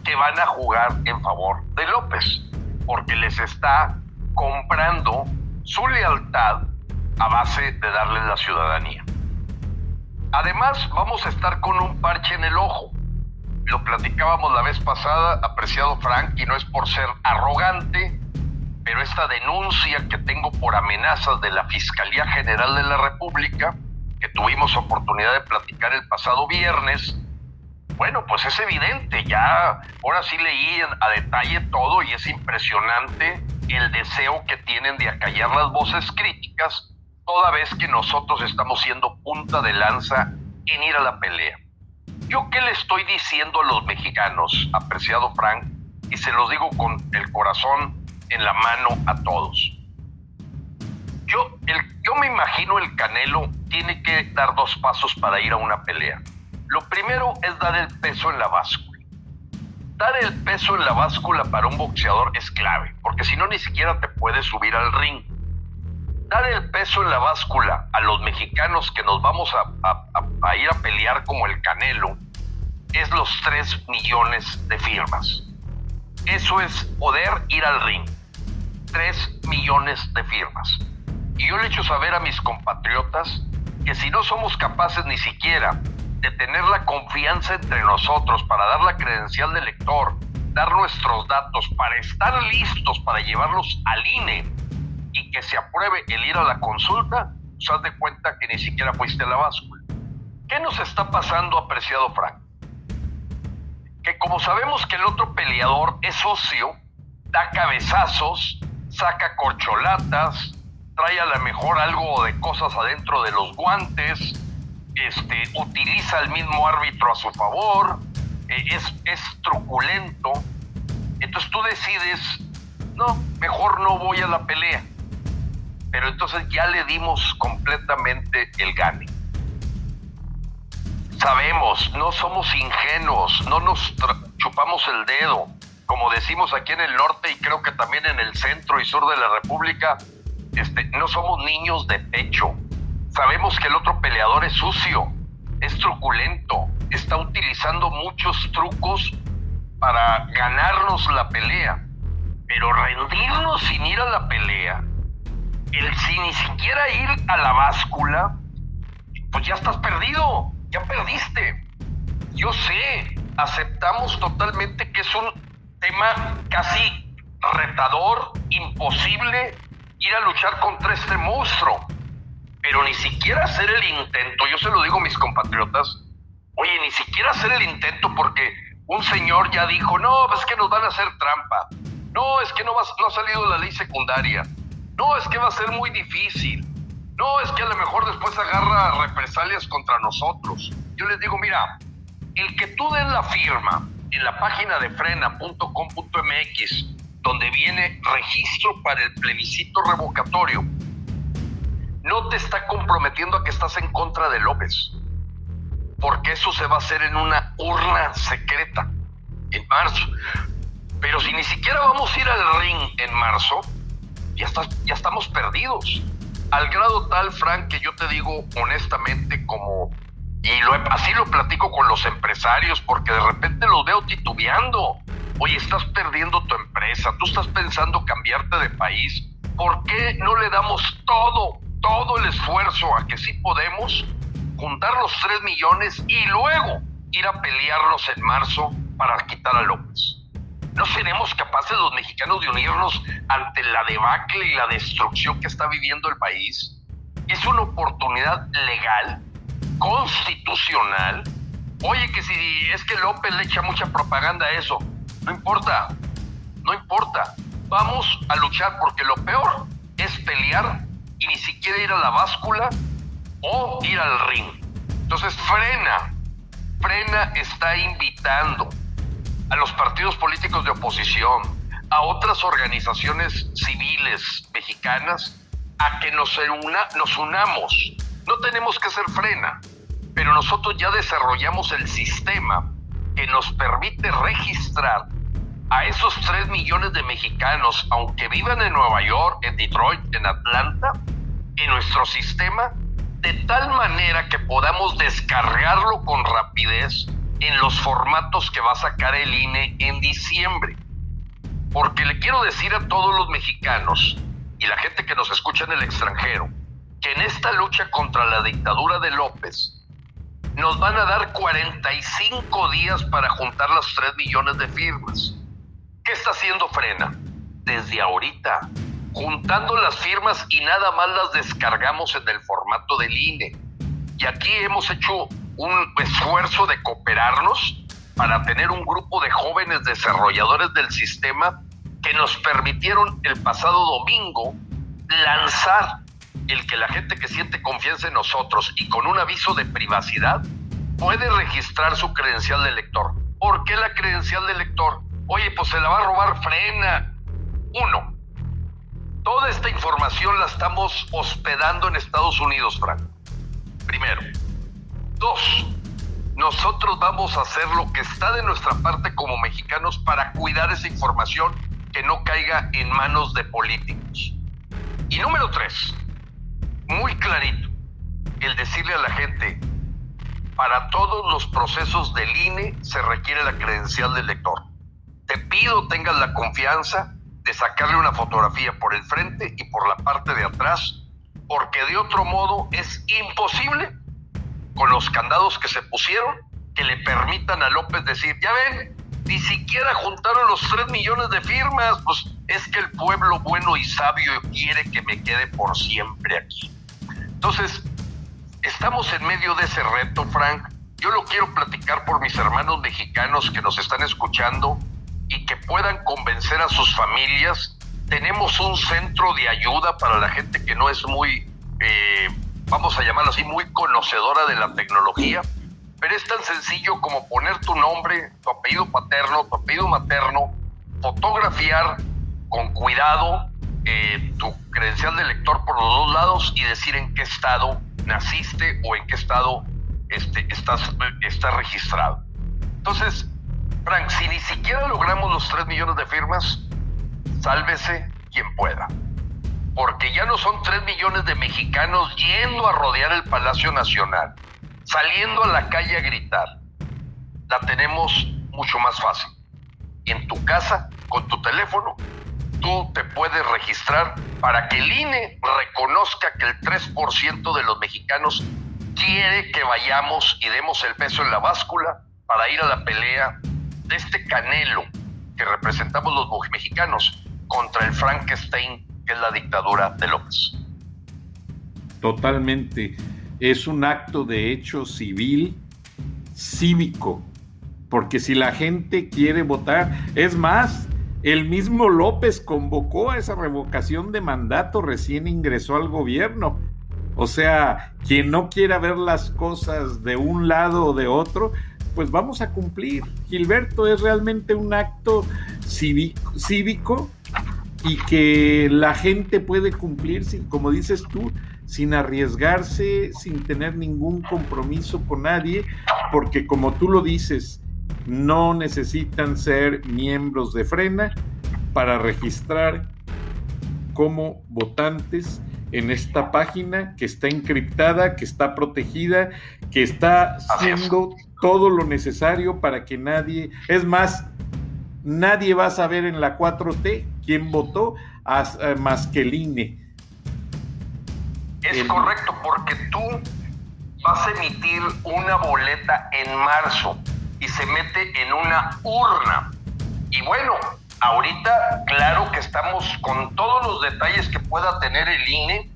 que van a jugar en favor de López, porque les está comprando su lealtad a base de darles la ciudadanía. Además, vamos a estar con un parche en el ojo, lo platicábamos la vez pasada, apreciado Frank, y no es por ser arrogante, pero esta denuncia que tengo por amenazas de la Fiscalía General de la República, que tuvimos oportunidad de platicar el pasado viernes, bueno, pues es evidente, ya ahora sí leí a detalle todo y es impresionante el deseo que tienen de acallar las voces críticas, toda vez que nosotros estamos siendo punta de lanza en ir a la pelea. ¿Yo qué le estoy diciendo a los mexicanos, apreciado Frank? Y se los digo con el corazón en la mano a todos. Yo me imagino el Canelo tiene que dar 2 pasos para ir a una pelea. Lo primero es dar el peso en la báscula. Dar el peso en la báscula para un boxeador es clave, porque si no ni siquiera te puedes subir al ring. Dar el peso en la báscula a los mexicanos que nos vamos a ir a pelear como el Canelo es los 3 millones de firmas. Eso es poder ir al ring. 3 millones de firmas. Y yo le echo saber a mis compatriotas que si no somos capaces ni siquiera de tener la confianza entre nosotros para dar la credencial de elector, dar nuestros datos, para estar listos para llevarlos al INE y que se apruebe el ir a la consulta, pues haz de cuenta que ni siquiera fuiste a la báscula. ¿Qué nos está pasando, apreciado Frank? Que como sabemos que el otro peleador es socio, da cabezazos, saca corcholatas, trae a lo mejor algo de cosas adentro de los guantes, utiliza al mismo árbitro a su favor, es truculento. Entonces tú decides, no, mejor no voy a la pelea. Pero entonces ya le dimos completamente el gane. Sabemos, no somos ingenuos, no nos chupamos el dedo. Como decimos aquí en el norte y creo que también en el centro y sur de la República, no somos niños de pecho. Sabemos que el otro peleador es sucio, es truculento, está utilizando muchos trucos para ganarnos la pelea. Pero rendirnos sin ir a la pelea, sin ni siquiera ir a la báscula, pues ya estás perdido, ya perdiste. Yo sé, aceptamos totalmente que es un tema casi retador, imposible ir a luchar contra este monstruo, pero ni siquiera hacer el intento. Yo se lo digo a mis compatriotas, oye, ni siquiera hacer el intento, porque un señor ya dijo, no, es que nos van a hacer trampa, no, es que no ha salido la ley secundaria, no, es que va a ser muy difícil, no, es que a lo mejor después agarra represalias contra nosotros. Yo les digo, mira, el que tú des la firma en la página de frena.com.mx, donde viene registro para el plebiscito revocatorio, no te está comprometiendo a que estás en contra de López, porque eso se va a hacer en una urna secreta en marzo. Pero si ni siquiera vamos a ir al ring en marzo, ya estamos perdidos. Al grado tal, Frank, que yo te digo honestamente, así lo platico con los empresarios, porque de repente los veo titubeando. Oye, estás perdiendo tu empresa, tú estás pensando cambiarte de país. ¿Por qué no le damos todo el esfuerzo a que sí podemos juntar los 3 millones y luego ir a pelearlos en marzo para quitar a López? ¿No seremos capaces los mexicanos de unirnos ante la debacle y la destrucción que está viviendo el país? Es una oportunidad legal, constitucional. Oye, que si es que López le echa mucha propaganda a eso, no importa. Vamos a luchar, porque lo peor es pelear y ni siquiera ir a la báscula o ir al ring. Entonces Frena está invitando a los partidos políticos de oposición, a otras organizaciones civiles mexicanas, a que nos unamos. No tenemos que ser Frena, pero nosotros ya desarrollamos el sistema que nos permite registrar a esos 3 millones de mexicanos, aunque vivan en Nueva York, en Detroit, en Atlanta, en nuestro sistema, de tal manera que podamos descargarlo con rapidez en los formatos que va a sacar el INE en diciembre. Porque le quiero decir a todos los mexicanos y la gente que nos escucha en el extranjero, que en esta lucha contra la dictadura de López, nos van a dar 45 días para juntar los 3 millones de firmas. ¿Qué está haciendo Frena? Desde ahorita, juntando las firmas y nada más las descargamos en el formato del INE. Y aquí hemos hecho un esfuerzo de cooperarnos para tener un grupo de jóvenes desarrolladores del sistema que nos permitieron el pasado domingo lanzar el que la gente que siente confianza en nosotros y con un aviso de privacidad puede registrar su credencial de lector. ¿Por qué la credencial de lector? Oye, pues se la va a robar Frena. 1. Toda esta información la estamos hospedando en Estados Unidos, Frank. Primero. 2. Nosotros vamos a hacer lo que está de nuestra parte como mexicanos para cuidar esa información que no caiga en manos de políticos. Y número 3, muy clarito, el decirle a la gente, para todos los procesos del INE se requiere la credencial del lector. Te pido tengas la confianza de sacarle una fotografía por el frente y por la parte de atrás, porque de otro modo es imposible, con los candados que se pusieron, que le permitan a López decir, ya ven, ni siquiera juntaron los 3 millones de firmas, pues es que el pueblo bueno y sabio quiere que me quede por siempre aquí. Entonces, estamos en medio de ese reto, Frank. Yo lo quiero platicar por mis hermanos mexicanos que nos están escuchando y que puedan convencer a sus familias. Tenemos un centro de ayuda para la gente que no es muy, vamos a llamarlo así, muy conocedora de la tecnología, pero es tan sencillo como poner tu nombre, tu apellido paterno, tu apellido materno, fotografiar con cuidado tu credencial de lector por los dos lados y decir en qué estado naciste o en qué estado estás registrado. Entonces, Frank, si ni siquiera logramos los 3 millones de firmas, sálvese quien pueda. Porque ya no son 3 millones de mexicanos yendo a rodear el Palacio Nacional, saliendo a la calle a gritar. La tenemos mucho más fácil. En tu casa, con tu teléfono, tú te puedes registrar para que el INE reconozca que el 3% de los mexicanos quiere que vayamos y demos el peso en la báscula para ir a la pelea de este Canelo que representamos los mexicanos contra el Frankenstein que es la dictadura de López. Totalmente. Es un acto de hecho civil, cívico, porque si la gente quiere votar, es más, el mismo López convocó a esa revocación de mandato, recién ingresó al gobierno. O sea, quien no quiera ver las cosas de un lado o de otro, pues vamos a cumplir. Gilberto, es realmente un acto cívico y que la gente puede cumplir, sin, como dices tú, sin arriesgarse, sin tener ningún compromiso con nadie, porque como tú lo dices, no necesitan ser miembros de Frena para registrar como votantes en esta página que está encriptada, que está protegida, que está haciendo todo lo necesario para que nadie, es más, nadie va a saber en la 4T quién votó más que el INE. Es correcto, porque tú vas a emitir una boleta en marzo y se mete en una urna. Y bueno, ahorita, claro que estamos con todos los detalles que pueda tener el INE,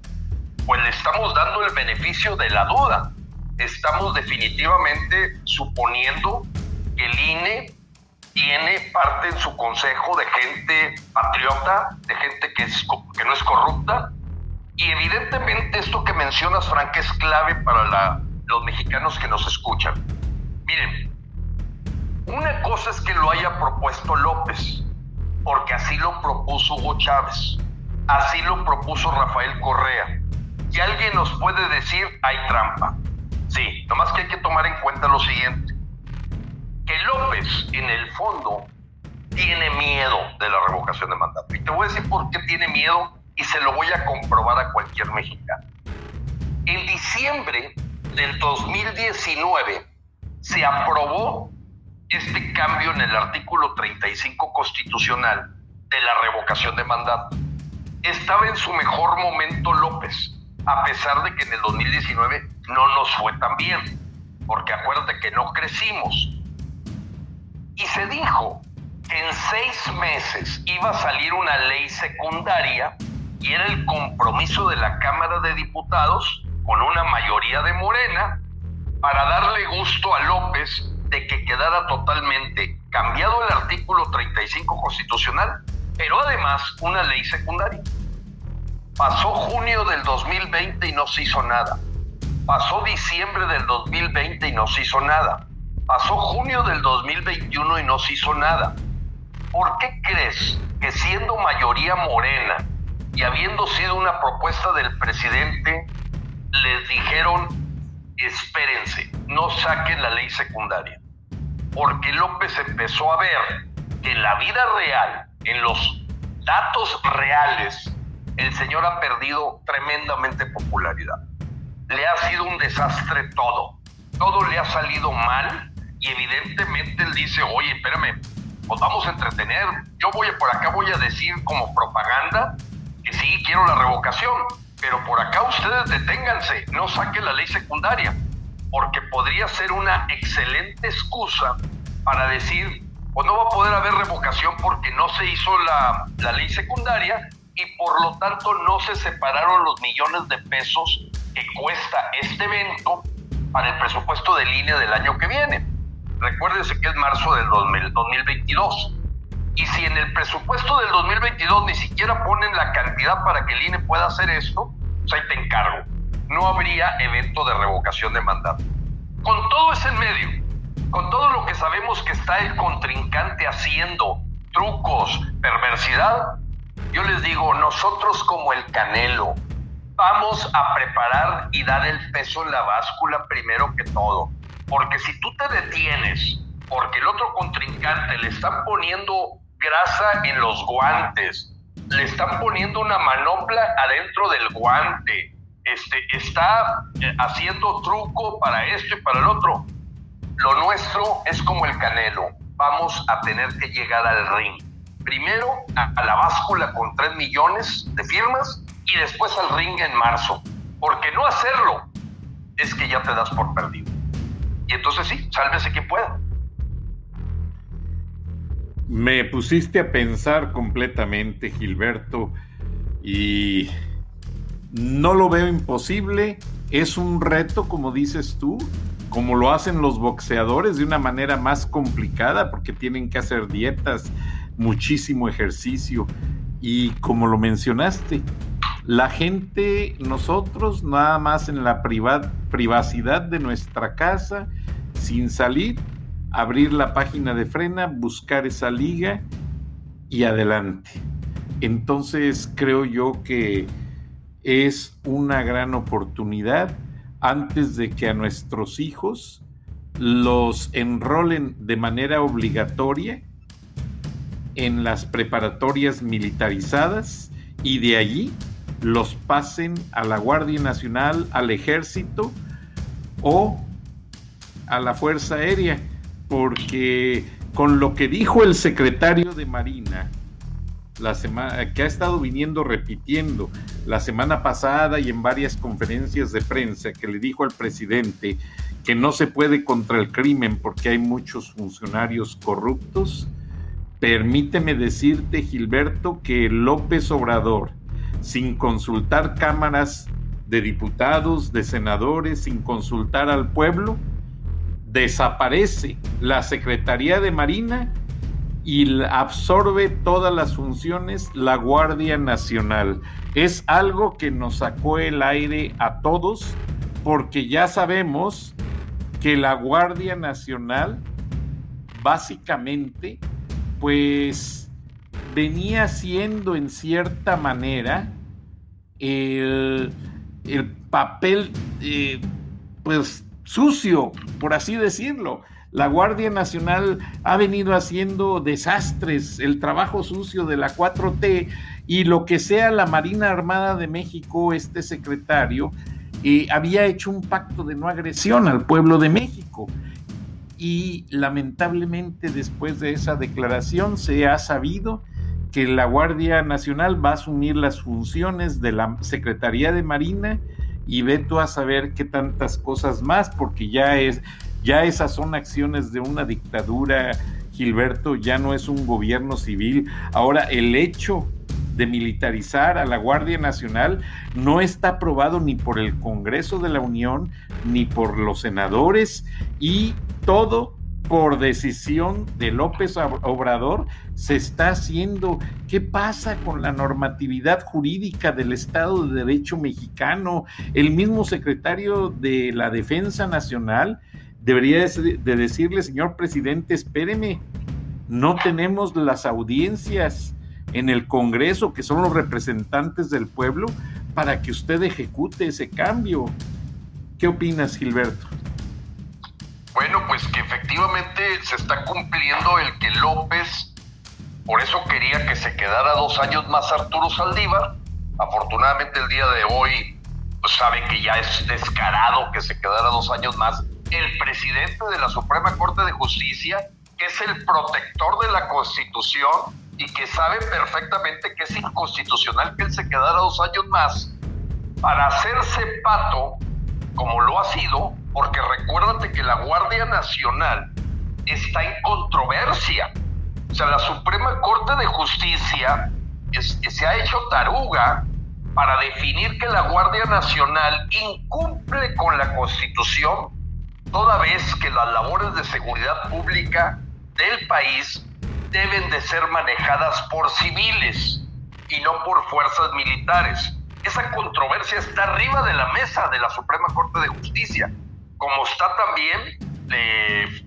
pues le estamos dando el beneficio de la duda. Estamos definitivamente suponiendo que el INE tiene parte en su consejo de gente patriota, de gente que no es corrupta. Y evidentemente esto que mencionas, Frank, es clave para los mexicanos que nos escuchan. Miren, una cosa es que lo haya propuesto López, porque así lo propuso Hugo Chávez, así lo propuso Rafael Correa. Y alguien nos puede decir, hay trampa. Sí, nomás que hay que tomar en cuenta lo siguiente, que López, en el fondo, tiene miedo de la revocación de mandato. Y te voy a decir por qué tiene miedo, y se lo voy a comprobar a cualquier mexicano. En diciembre del 2019 se aprobó este cambio en el artículo 35 constitucional de la revocación de mandato. Estaba en su mejor momento López, a pesar de que en el 2019 no nos fue tan bien. porque acuérdate que no crecimos. Y se dijo que en 6 meses iba a salir una ley secundaria y era el compromiso de la Cámara de Diputados con una mayoría de Morena para darle gusto a López de que quedara totalmente cambiado el artículo 35 constitucional, pero además una ley secundaria. Pasó junio del 2020 y no se hizo nada. Pasó diciembre del 2020 y no se hizo nada. Pasó junio del 2021 y no se hizo nada. ¿Por qué crees que siendo mayoría Morena y habiendo sido una propuesta del presidente, les dijeron, espérense, no saquen la ley secundaria? Porque López empezó a ver que en la vida real, en los datos reales, el señor ha perdido tremendamente popularidad. Le ha sido un desastre todo. Todo le ha salido mal y evidentemente él dice, oye, espérame, pues vamos a entretener. Yo por acá voy a decir como propaganda que sí, quiero la revocación, pero por acá ustedes deténganse, no saquen la ley secundaria, porque podría ser una excelente excusa para decir, pues no va a poder haber revocación porque no se hizo la ley secundaria y por lo tanto no se separaron los millones de pesos que cuesta este evento para el presupuesto del INE del año que viene. Recuérdense que es marzo del 2022. Y si en el presupuesto del 2022 ni siquiera ponen la cantidad para que el INE pueda hacer esto, pues ahí te encargo. No habría evento de revocación de mandato. Con todo eso en medio, con todo lo que sabemos que está el contrincante haciendo, trucos, perversidad, yo les digo, nosotros como el Canelo, vamos a preparar y dar el peso en la báscula primero que todo. Porque si tú te detienes, porque el otro contrincante le están poniendo grasa en los guantes, le están poniendo una manopla adentro del guante, está haciendo truco para esto y para el otro. Lo nuestro es como el Canelo, vamos a tener que llegar al ring. Primero a la báscula con 3 millones de firmas y después al ring en marzo. Porque no hacerlo es que ya te das por perdido. Y entonces sí, sálvese quien pueda. Me pusiste a pensar completamente, Gilberto, y no lo veo imposible. Es un reto, como dices tú, como lo hacen los boxeadores, de una manera más complicada, porque tienen que hacer dietas, muchísimo ejercicio, y como lo mencionaste, la gente, nosotros nada más en la privacidad de nuestra casa, sin salir, abrir la página de Frena, buscar esa liga y adelante. Entonces creo yo que es una gran oportunidad antes de que a nuestros hijos los enrolen de manera obligatoria en las preparatorias militarizadas y de allí los pasen a la Guardia Nacional, al Ejército o a la Fuerza Aérea, porque con lo que dijo el secretario de Marina que ha estado viniendo repitiendo la semana pasada y en varias conferencias de prensa, que le dijo al presidente que no se puede contra el crimen porque hay muchos funcionarios corruptos. Permíteme decirte, Gilberto, que López Obrador, sin consultar cámaras de diputados, de senadores, sin consultar al pueblo, desaparece la Secretaría de Marina y absorbe todas las funciones la Guardia Nacional. Es algo que nos sacó el aire a todos, porque ya sabemos que la Guardia Nacional básicamente pues venía siendo en cierta manera el papel pues sucio, por así decirlo. La Guardia Nacional ha venido haciendo desastres, el trabajo sucio de la 4T, y lo que sea la Marina Armada de México, este secretario, había hecho un pacto de no agresión al pueblo de México. Y lamentablemente después de esa declaración se ha sabido que la Guardia Nacional va a asumir las funciones de la Secretaría de Marina y ve tú a saber qué tantas cosas más, porque ya esas son acciones de una dictadura, Gilberto, ya no es un gobierno civil. Ahora, el hecho de militarizar a la Guardia Nacional no está aprobado ni por el Congreso de la Unión, ni por los senadores, y todo por decisión de López Obrador se está haciendo. ¿Qué pasa con la normatividad jurídica del Estado de Derecho mexicano? El mismo secretario de la Defensa Nacional debería de decirle, señor presidente, espéreme, no tenemos las audiencias en el Congreso, que son los representantes del pueblo, para que usted ejecute ese cambio. ¿Qué opinas, Gilberto? Bueno, pues que efectivamente se está cumpliendo el que López, por eso quería que se quedara 2 años más Arturo Saldívar. Afortunadamente el día de hoy pues sabe que ya es descarado que se quedara 2 años más. El presidente de la Suprema Corte de Justicia, que es el protector de la Constitución y que sabe perfectamente que es inconstitucional que él se quedara 2 años más, para hacerse pato, como lo ha sido, porque recuérdate que la Guardia Nacional está en controversia. O sea, la Suprema Corte de Justicia se ha hecho taruga para definir que la Guardia Nacional incumple con la Constitución, toda vez que las labores de seguridad pública del país deben de ser manejadas por civiles y no por fuerzas militares. Esa controversia está arriba de la mesa de la Suprema Corte de Justicia, como está también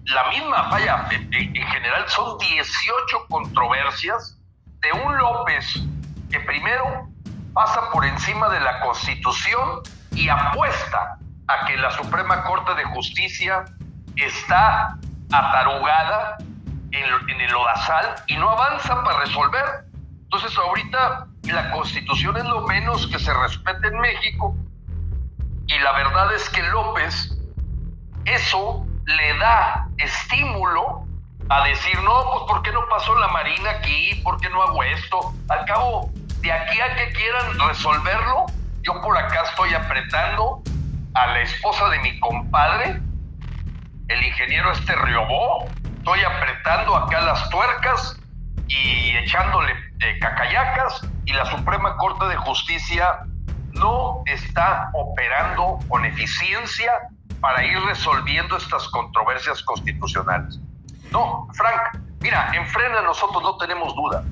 la misma, en general son 18 controversias de un López que primero pasa por encima de la Constitución y apuesta a que la Suprema Corte de Justicia está atarugada en el lodazal y no avanza para resolver. Entonces ahorita la Constitución es lo menos que se respete en México, y la verdad es que López eso le da estímulo a decir, no, pues ¿por qué no pasó la Marina aquí? ¿Por qué no hago esto? Al cabo, de aquí a que quieran resolverlo, yo por acá estoy apretando a la esposa de mi compadre, el ingeniero Riobó, estoy apretando acá las tuercas y echándole cacayacas, y la Suprema Corte de Justicia no está operando con eficiencia para ir resolviendo estas controversias constitucionales. No, Frank, mira, en Frena nosotros no tenemos duda.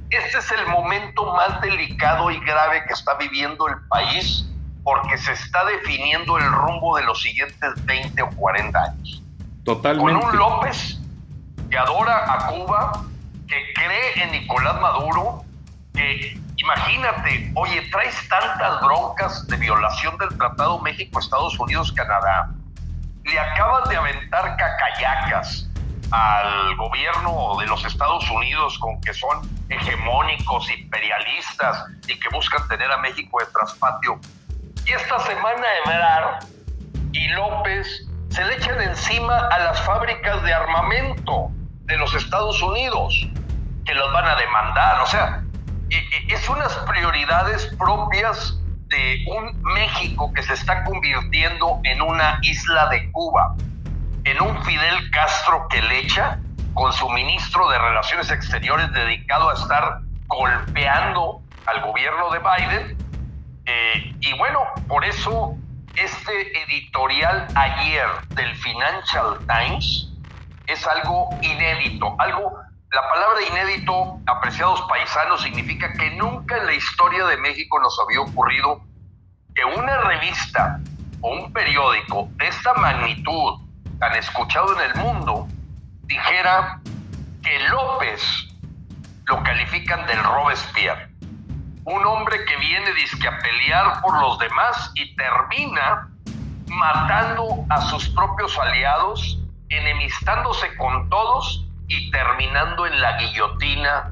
Este es el momento más delicado y grave que está viviendo el país, porque se está definiendo el rumbo de los siguientes 20 o 40 años. Totalmente. Con un López que adora a Cuba, que cree en Nicolás Maduro, que imagínate, oye, traes tantas broncas de violación del Tratado México-Estados Unidos-Canadá, le acabas de aventar cacayacas al gobierno de los Estados Unidos con que son hegemónicos, imperialistas y que buscan tener a México de traspatio. Y esta semana Ebrard y López se le echan encima a las fábricas de armamento de los Estados Unidos, que los van a demandar. O sea, es unas prioridades propias de un México que se está convirtiendo en una isla de Cuba, en un Fidel Castro que le echa con su ministro de Relaciones Exteriores dedicado a estar golpeando al gobierno de Biden. Y bueno, por eso este editorial ayer del Financial Times es algo inédito, la palabra inédito, apreciados paisanos, significa que nunca en la historia de México nos había ocurrido que una revista o un periódico de esta magnitud, tan escuchado en el mundo, dijera que López lo califican del Robespierre, un hombre que viene dizque a pelear por los demás y termina matando a sus propios aliados, enemistándose con todos y terminando en la guillotina,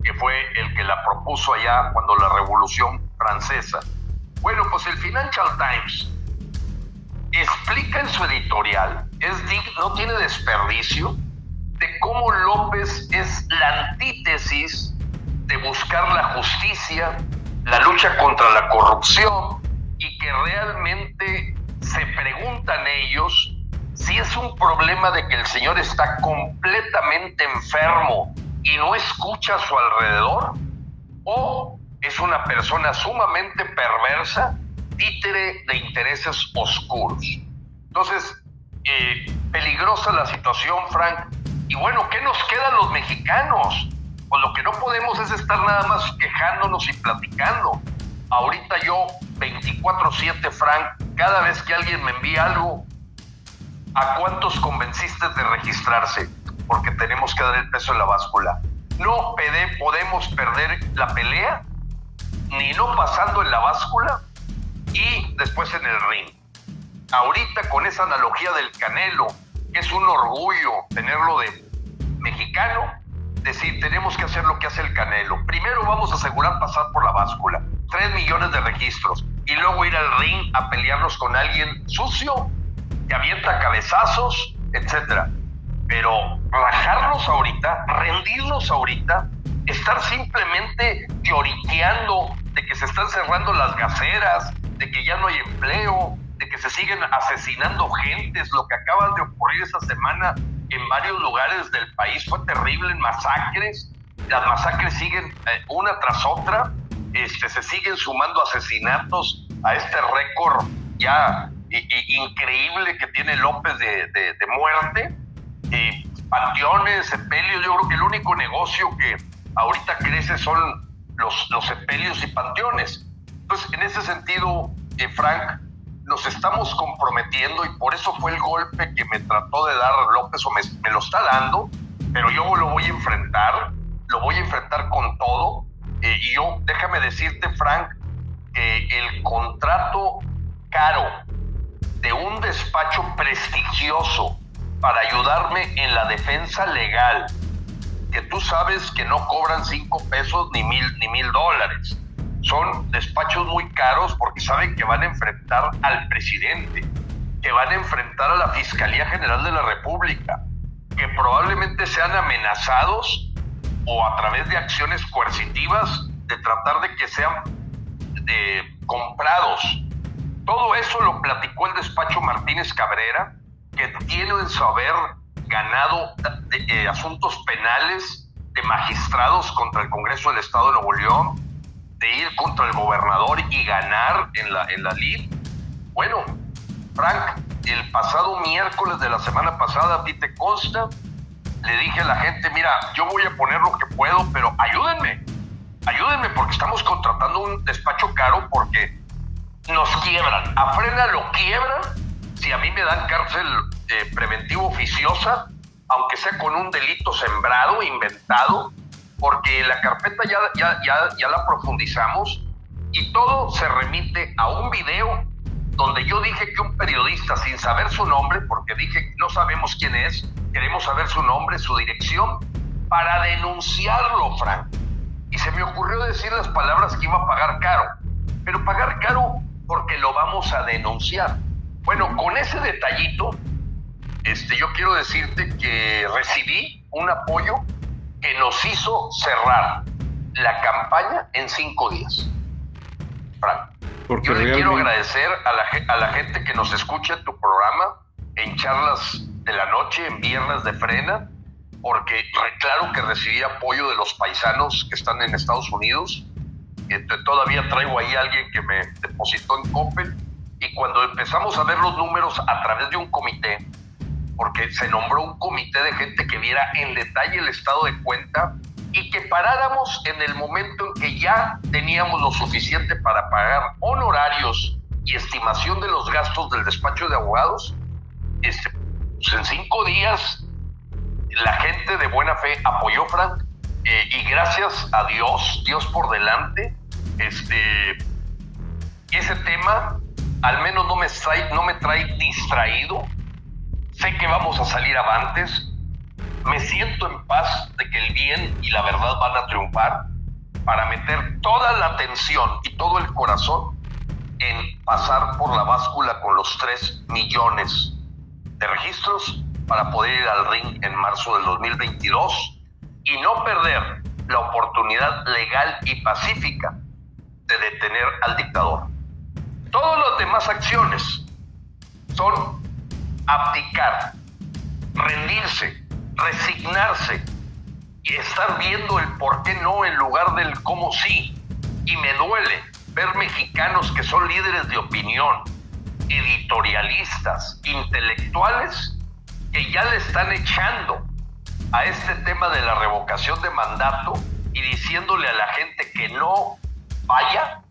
que fue el que la propuso allá cuando la Revolución Francesa. Bueno, pues el Financial Times explica en su editorial, no tiene desperdicio, de cómo López es la antítesis de buscar la justicia, la lucha contra la corrupción, y que realmente se preguntan ellos si es un problema de que el señor está completamente enfermo y no escucha a su alrededor, o es una persona sumamente perversa, títere de intereses oscuros. Entonces, peligrosa la situación, Frank. Y bueno, ¿qué nos quedan los mexicanos? Pues lo que no podemos es estar nada más quejándonos y platicando. Ahorita yo, 24/7, Frank, cada vez que alguien me envía algo, ¿a cuántos convenciste de registrarse? Porque tenemos que dar el peso en la báscula. No podemos perder la pelea, ni no pasando en la báscula y después en el ring. Ahorita con esa analogía del Canelo, que es un orgullo tenerlo de mexicano, decir, tenemos que hacer lo que hace el Canelo. Primero vamos a asegurar pasar por la báscula, 3 millones de registros, y luego ir al ring a pelearnos con alguien sucio, que avienta cabezazos, etcétera. Pero rajarnos ahorita, rendirnos ahorita, estar simplemente lloriqueando de que se están cerrando las gaseras, de que ya no hay empleo, de que se siguen asesinando gentes, lo que acaba de ocurrir esta semana en varios lugares del país fue terrible, en masacres. Las masacres siguen una tras otra, se siguen sumando asesinatos a este récord ya increíble que tiene López de muerte. Panteones, sepelios, yo creo que el único negocio que ahorita crece son los sepelios y panteones. Entonces, en ese sentido, Frank, nos estamos comprometiendo, y por eso fue el golpe que me trató de dar López, o me lo está dando, pero yo lo voy a enfrentar con todo. Y yo, déjame decirte, Frank, que el contrato caro de un despacho prestigioso para ayudarme en la defensa legal, que tú sabes que no cobran 5 pesos ni $1,000. Son despachos muy caros porque saben que van a enfrentar al presidente, que van a enfrentar a la Fiscalía General de la República, que probablemente sean amenazados o a través de acciones coercitivas de tratar de que sean comprados. Todo eso lo platicó el despacho Martínez Cabrera, que tiene en su haber ganado asuntos penales de magistrados contra el Congreso del Estado de Nuevo León, de ir contra el gobernador y ganar en la lid. Bueno, Frank, el pasado miércoles de la semana pasada, a ti te consta, le dije a la gente, mira, yo voy a poner lo que puedo, pero ayúdenme porque estamos contratando un despacho caro porque nos quiebran. A Frena lo quiebran si a mí me dan cárcel preventiva oficiosa, aunque sea con un delito sembrado, inventado, porque la carpeta ya la profundizamos y todo se remite a un video donde yo dije que un periodista, sin saber su nombre, porque dije no sabemos quién es, queremos saber su nombre, su dirección, para denunciarlo, Frank. Y se me ocurrió decir las palabras que iba a pagar caro, pero pagar caro porque lo vamos a denunciar. Bueno, con ese detallito, yo quiero decirte que recibí un apoyo que nos hizo cerrar la campaña en 5 días. Frank, porque yo le quiero agradecer a la gente que nos escucha en tu programa, en Charlas de la Noche, en Viernes de Frena, porque claro que recibí apoyo de los paisanos que están en Estados Unidos. Todavía traigo ahí a alguien que me depositó en Coppel, y cuando empezamos a ver los números a través de un comité, porque se nombró un comité de gente que viera en detalle el estado de cuenta y que paráramos en el momento en que ya teníamos lo suficiente para pagar honorarios y estimación de los gastos del despacho de abogados, pues en 5 días la gente de buena fe apoyó, Frank, y gracias a Dios por delante, ese tema al menos no me trae distraído. Sé que vamos a salir avantes. Me siento en paz de que el bien y la verdad van a triunfar, para meter toda la atención y todo el corazón en pasar por la báscula con los 3 millones de registros para poder ir al ring en marzo del 2022 y no perder la oportunidad legal y pacífica de detener al dictador. Todas las demás acciones son abdicar, rendirse, resignarse y estar viendo el por qué no en lugar del cómo sí. Y me duele ver mexicanos que son líderes de opinión, editorialistas, intelectuales, que ya le están echando a este tema de la revocación de mandato y diciéndole a la gente que no vaya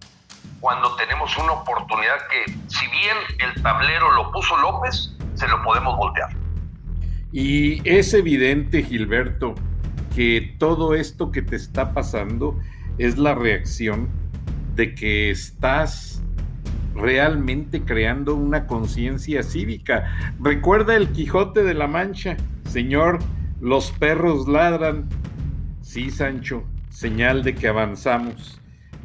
cuando tenemos una oportunidad que, si bien el tablero lo puso López, se lo podemos voltear. Y es evidente, Gilberto, que todo esto que te está pasando es la reacción de que estás realmente creando una conciencia cívica. Recuerda el Quijote de la Mancha, señor, los perros ladran. Sí, Sancho, señal de que avanzamos.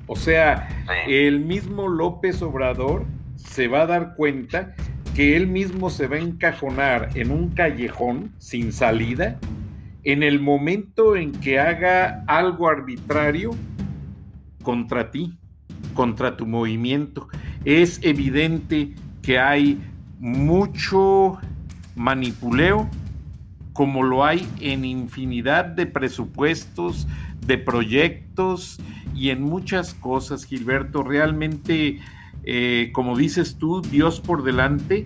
O sea, el mismo López Obrador se va a dar cuenta que él mismo se va a encajonar en un callejón sin salida en el momento en que haga algo arbitrario contra ti, contra tu movimiento. Es evidente que hay mucho manipuleo, como lo hay en infinidad de presupuestos, de proyectos y en muchas cosas, Gilberto. Realmente, como dices tú, Dios por delante.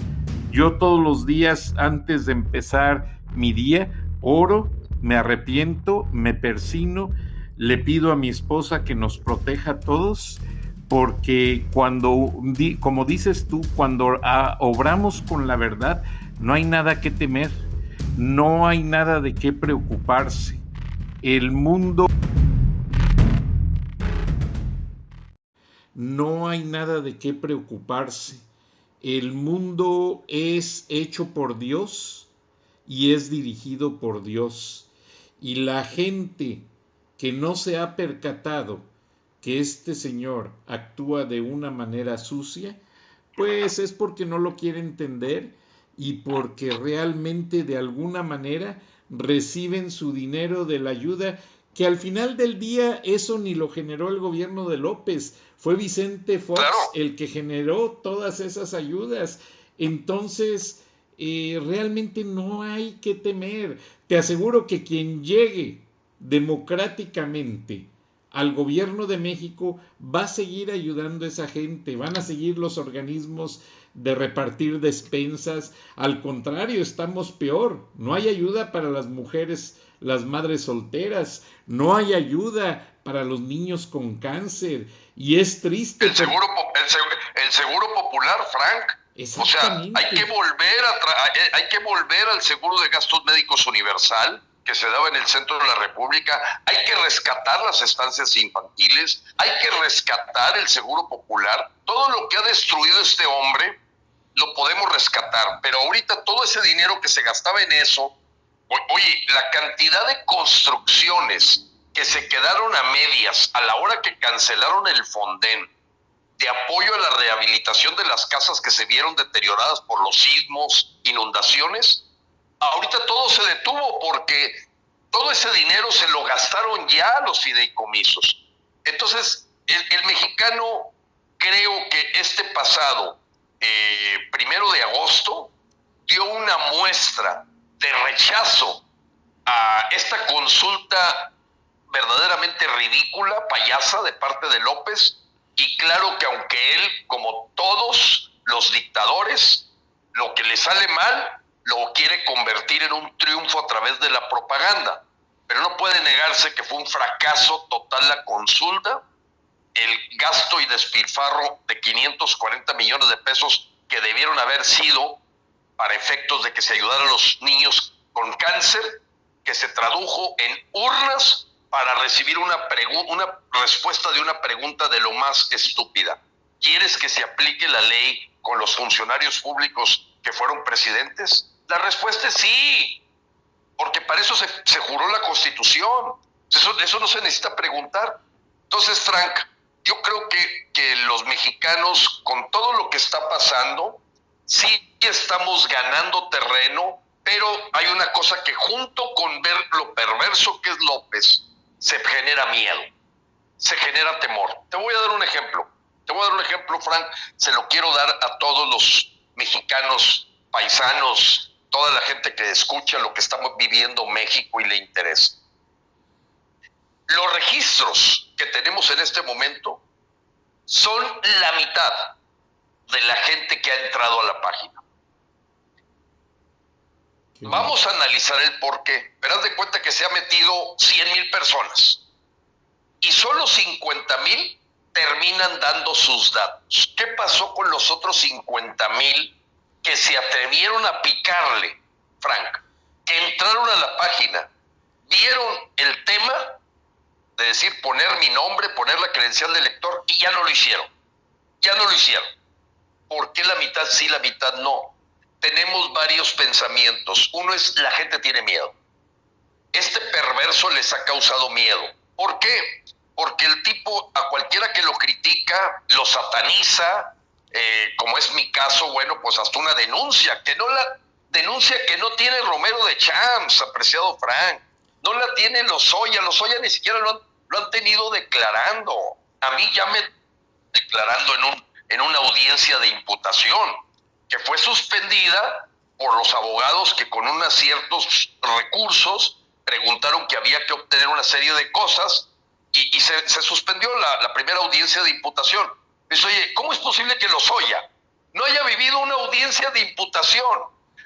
Yo todos los días antes de empezar mi día oro, me arrepiento, me persino, le pido a mi esposa que nos proteja a todos, porque cuando, como dices tú, cuando obramos con la verdad, no hay nada que temer, no hay nada de qué preocuparse. El mundo... No hay nada de qué preocuparse. El mundo es hecho por Dios y es dirigido por Dios. Y la gente que no se ha percatado que este señor actúa de una manera sucia, pues es porque no lo quiere entender y porque realmente de alguna manera reciben su dinero de la ayuda, que al final del día eso ni lo generó el gobierno de López, fue Vicente Fox el que generó todas esas ayudas. Entonces, realmente no hay que temer. Te aseguro que quien llegue democráticamente al gobierno de México va a seguir ayudando a esa gente, van a seguir los organismos de repartir despensas. Al contrario, estamos peor, no hay ayuda para las mujeres, las madres solteras, no hay ayuda para los niños con cáncer, y es triste. El seguro popular, Frank. O sea, hay que volver al seguro de gastos médicos universal que se daba en el centro de la República. Hay que rescatar las estancias infantiles, hay que rescatar el seguro popular. Todo lo que ha destruido este hombre lo podemos rescatar, pero ahorita todo ese dinero que se gastaba en eso, oye, la cantidad de construcciones que se quedaron a medias a la hora que cancelaron el Fonden de apoyo a la rehabilitación de las casas que se vieron deterioradas por los sismos, inundaciones, ahorita todo se detuvo porque todo ese dinero se lo gastaron ya los fideicomisos. Entonces, el mexicano, creo que este pasado 1 de agosto dio una muestra de rechazo a esta consulta verdaderamente ridícula, payasa de parte de López. Y claro que aunque él, como todos los dictadores, lo que le sale mal lo quiere convertir en un triunfo a través de la propaganda. Pero no puede negarse que fue un fracaso total la consulta, el gasto y despilfarro de 540 millones de pesos que debieron haber sido para efectos de que se ayudara a los niños con cáncer, que se tradujo en urnas para recibir una respuesta de una pregunta de lo más estúpida. ¿Quieres que se aplique la ley con los funcionarios públicos que fueron presidentes? La respuesta es sí, porque para eso se juró la Constitución. Eso no se necesita preguntar. Entonces, Frank, yo creo que los mexicanos, con todo lo que está pasando, sí estamos ganando terreno, pero hay una cosa que, junto con ver lo perverso que es López, se genera miedo, se genera temor. Te voy a dar un ejemplo. Te voy a dar un ejemplo, Frank, se lo quiero dar a todos los mexicanos, paisanos, toda la gente que escucha lo que estamos viviendo México y le interesa. Los registros que tenemos en este momento son la mitad de la gente que ha entrado a la página. Vamos a analizar el por qué. Pero haz de cuenta que se ha metido 100,000 personas y solo 50,000 terminan dando sus datos. ¿Qué pasó con los otros 50,000 que se atrevieron a picarle, Frank? Que entraron a la página, vieron el tema de decir poner mi nombre, poner la credencial de lector y ya no lo hicieron. Ya no lo hicieron. ¿Por qué la mitad sí, la mitad no? Tenemos varios pensamientos. Uno es, la gente tiene miedo. Este perverso les ha causado miedo. ¿Por qué? Porque el tipo, a cualquiera que lo critica, lo sataniza, como es mi caso, bueno, pues hasta una denuncia, que no la denuncia que no tiene Romero de Champs, apreciado Frank, no la tiene Lozoya ni siquiera lo han tenido declarando. A mí ya me declarando en una audiencia de imputación, que fue suspendida por los abogados que con unos ciertos recursos preguntaron que había que obtener una serie de cosas y se suspendió la primera audiencia de imputación. Dice, oye, ¿cómo es posible que Lozoya no haya vivido una audiencia de imputación?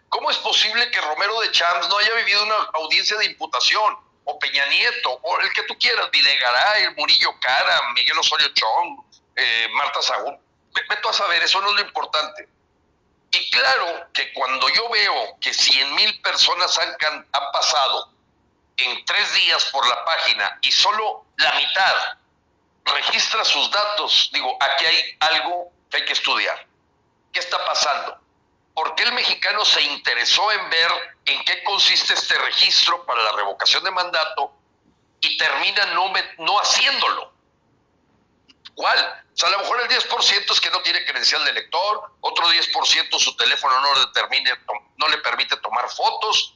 ¿Cómo es posible que Romero de Champs no haya vivido una audiencia de imputación? O Peña Nieto, o el que tú quieras, Videgaray, Murillo Cara, Miguel Osorio Chong, Marta Sagún. Vete a saber, eso no es lo importante. Y claro que cuando yo veo que 100,000 personas han pasado en 3 días por la página y solo la mitad registra sus datos, digo, aquí hay algo que hay que estudiar. ¿Qué está pasando? ¿Por qué el mexicano se interesó en ver en qué consiste este registro para la revocación de mandato y termina no haciéndolo? ¿Cuál? O sea, a lo mejor el 10% es que no tiene credencial de lector, otro 10% su teléfono no le permite tomar fotos.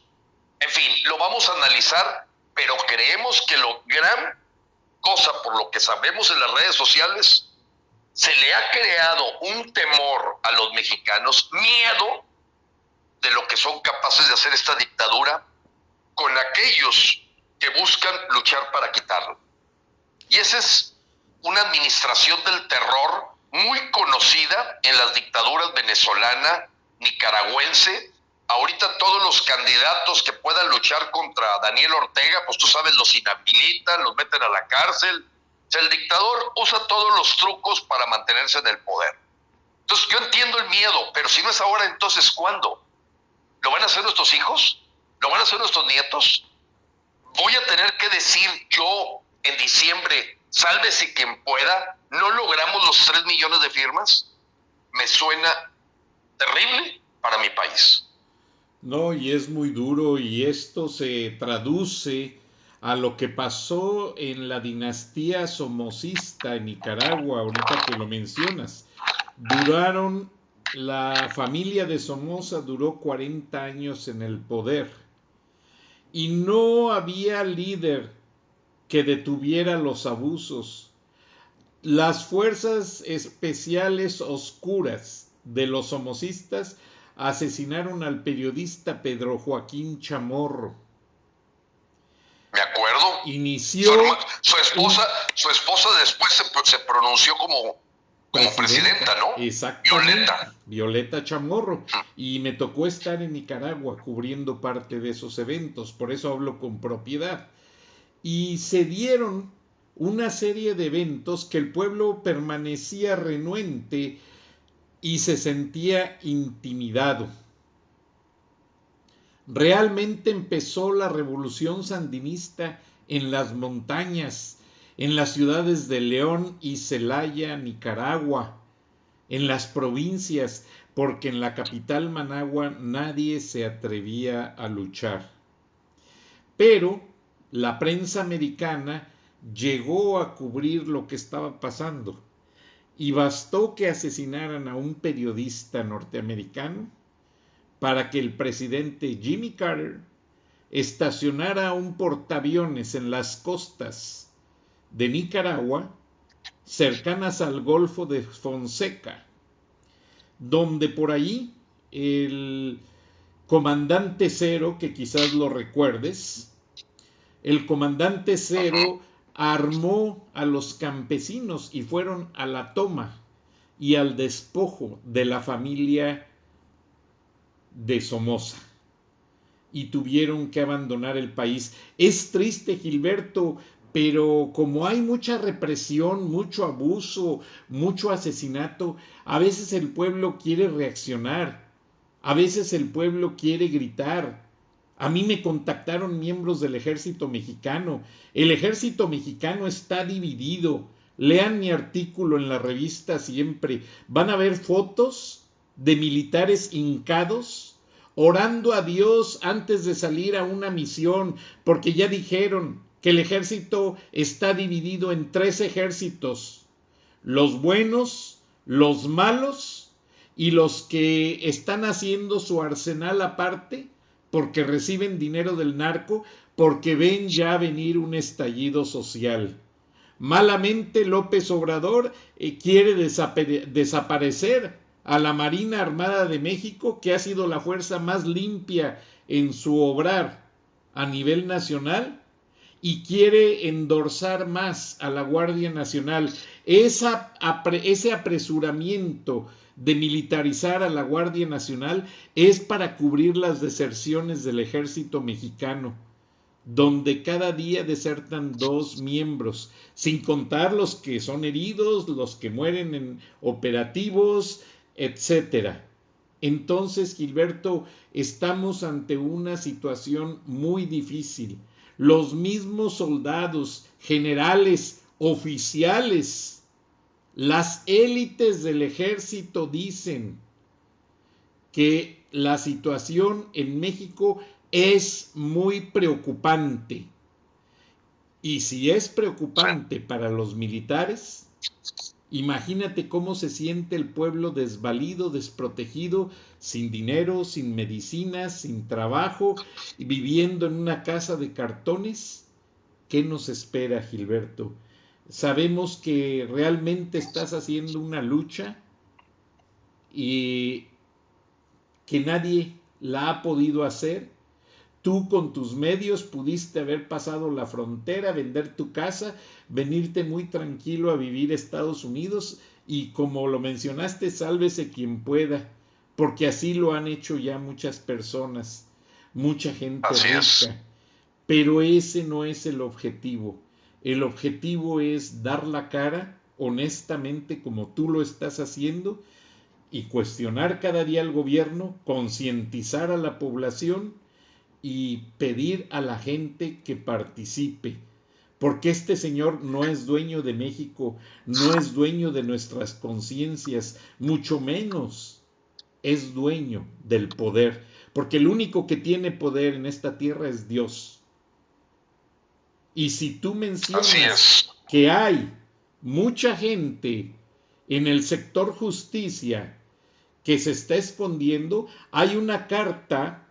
En fin, lo vamos a analizar, pero creemos que lo gran cosa, por lo que sabemos en las redes sociales, se le ha creado un temor a los mexicanos, miedo de lo que son capaces de hacer esta dictadura con aquellos que buscan luchar para quitarlo. Y esa es una administración del terror muy conocida en las dictaduras venezolana, nicaragüense. Ahorita todos los candidatos que puedan luchar contra Daniel Ortega, pues tú sabes, los inhabilitan, los meten a la cárcel. O sea, el dictador usa todos los trucos para mantenerse en el poder. Entonces yo entiendo el miedo, pero si no es ahora, entonces ¿cuándo? ¿Lo van a hacer nuestros hijos? ¿Lo van a hacer nuestros nietos? ¿Voy a tener que decir yo en diciembre, sálvese quien pueda, no logramos los 3 millones de firmas? Me suena terrible para mi país. No, y es muy duro, y esto se traduce a lo que pasó en la dinastía somocista en Nicaragua, ahorita que lo mencionas. La familia de Somoza duró 40 años en el poder y no había líder que detuviera los abusos. Las fuerzas especiales oscuras de los somocistas asesinaron al periodista Pedro Joaquín Chamorro. Me acuerdo. Inició su esposa después se pronunció como presidenta, ¿no? Exactamente. Violeta Chamorro. Y me tocó estar en Nicaragua cubriendo parte de esos eventos, por eso hablo con propiedad. Y se dieron una serie de eventos que el pueblo permanecía renuente y se sentía intimidado. Realmente empezó la revolución sandinista en las montañas, en las ciudades de León y Celaya, Nicaragua, en las provincias, porque en la capital Managua nadie se atrevía a luchar. Pero la prensa americana llegó a cubrir lo que estaba pasando y bastó que asesinaran a un periodista norteamericano para que el presidente Jimmy Carter estacionara un portaaviones en las costas de Nicaragua cercanas al Golfo de Fonseca, donde por ahí el comandante Cero, que quizás lo recuerdes, el comandante Cero armó a los campesinos y fueron a la toma y al despojo de la familia de Somoza y tuvieron que abandonar el país. Es triste, Gilberto, pero como hay mucha represión, mucho abuso, mucho asesinato, a veces el pueblo quiere reaccionar, a veces el pueblo quiere gritar. A mí me contactaron miembros del ejército mexicano. El ejército mexicano está dividido. Lean mi artículo en la revista Siempre. Van a ver fotos de militares hincados orando a Dios antes de salir a una misión, porque ya dijeron que el ejército está dividido en 3 ejércitos: los buenos, los malos y los que están haciendo su arsenal aparte porque reciben dinero del narco, porque ven ya venir un estallido social. Malamente López Obrador quiere desaparecer a la Marina Armada de México, que ha sido la fuerza más limpia en su obrar a nivel nacional, y quiere endorsar más a la Guardia Nacional. Ese apresuramiento de militarizar a la Guardia Nacional es para cubrir las deserciones del ejército mexicano, donde cada día desertan 2 miembros, sin contar los que son heridos, los que mueren en operativos, etcétera. Entonces, Gilberto, estamos ante una situación muy difícil. Los mismos soldados, generales, oficiales, las élites del ejército dicen que la situación en México es muy preocupante. Y si es preocupante para los militares, imagínate cómo se siente el pueblo desvalido, desprotegido, sin dinero, sin medicinas, sin trabajo, y viviendo en una casa de cartones. ¿Qué nos espera, Gilberto? Sabemos que realmente estás haciendo una lucha y que nadie la ha podido hacer. Tú con tus medios pudiste haber pasado la frontera, vender tu casa, venirte muy tranquilo a vivir a Estados Unidos y, como lo mencionaste, sálvese quien pueda, porque así lo han hecho ya muchas personas, mucha gente rica. Pero ese no es el objetivo. El objetivo es dar la cara honestamente como tú lo estás haciendo y cuestionar cada día al gobierno, concientizar a la población y pedir a la gente que participe, porque este señor no es dueño de México, no es dueño de nuestras conciencias, mucho menos es dueño del poder, porque el único que tiene poder en esta tierra es Dios. Y si tú mencionas que hay mucha gente en el sector justicia que se está escondiendo, hay una carta,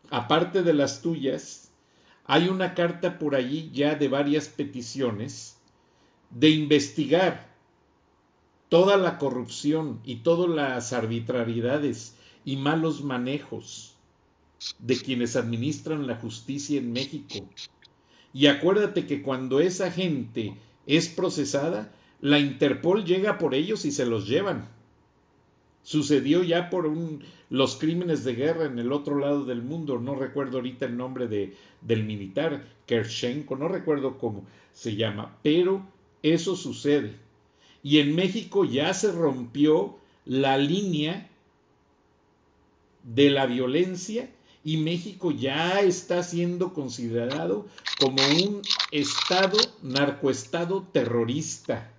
aparte de las tuyas, hay una carta por allí ya de varias peticiones de investigar toda la corrupción y todas las arbitrariedades y malos manejos de quienes administran la justicia en México. Y acuérdate que cuando esa gente es procesada, la Interpol llega por ellos y se los llevan. Sucedió ya por los crímenes de guerra en el otro lado del mundo. No recuerdo ahorita el nombre del militar, Kershenko, no recuerdo cómo se llama, pero eso sucede. Y en México ya se rompió la línea de la violencia y México ya está siendo considerado como un estado, narcoestado terrorista.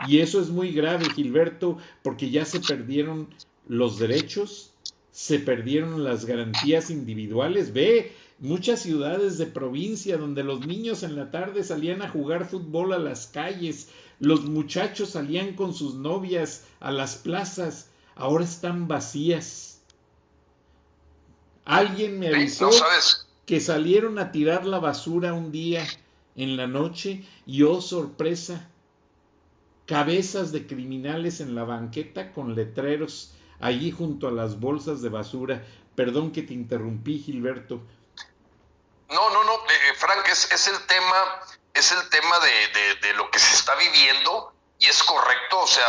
Y eso es muy grave, Gilberto, porque ya se perdieron los derechos, se perdieron las garantías individuales. Ve muchas ciudades de provincia donde los niños en la tarde salían a jugar fútbol a las calles, los muchachos salían con sus novias a las plazas, ahora están vacías. Alguien me avisó que salieron a tirar la basura un día en la noche y oh sorpresa, cabezas de criminales en la banqueta con letreros allí junto a las bolsas de basura. Perdón que te interrumpí, Gilberto. No, Frank, es el tema de lo que se está viviendo, y es correcto. O sea,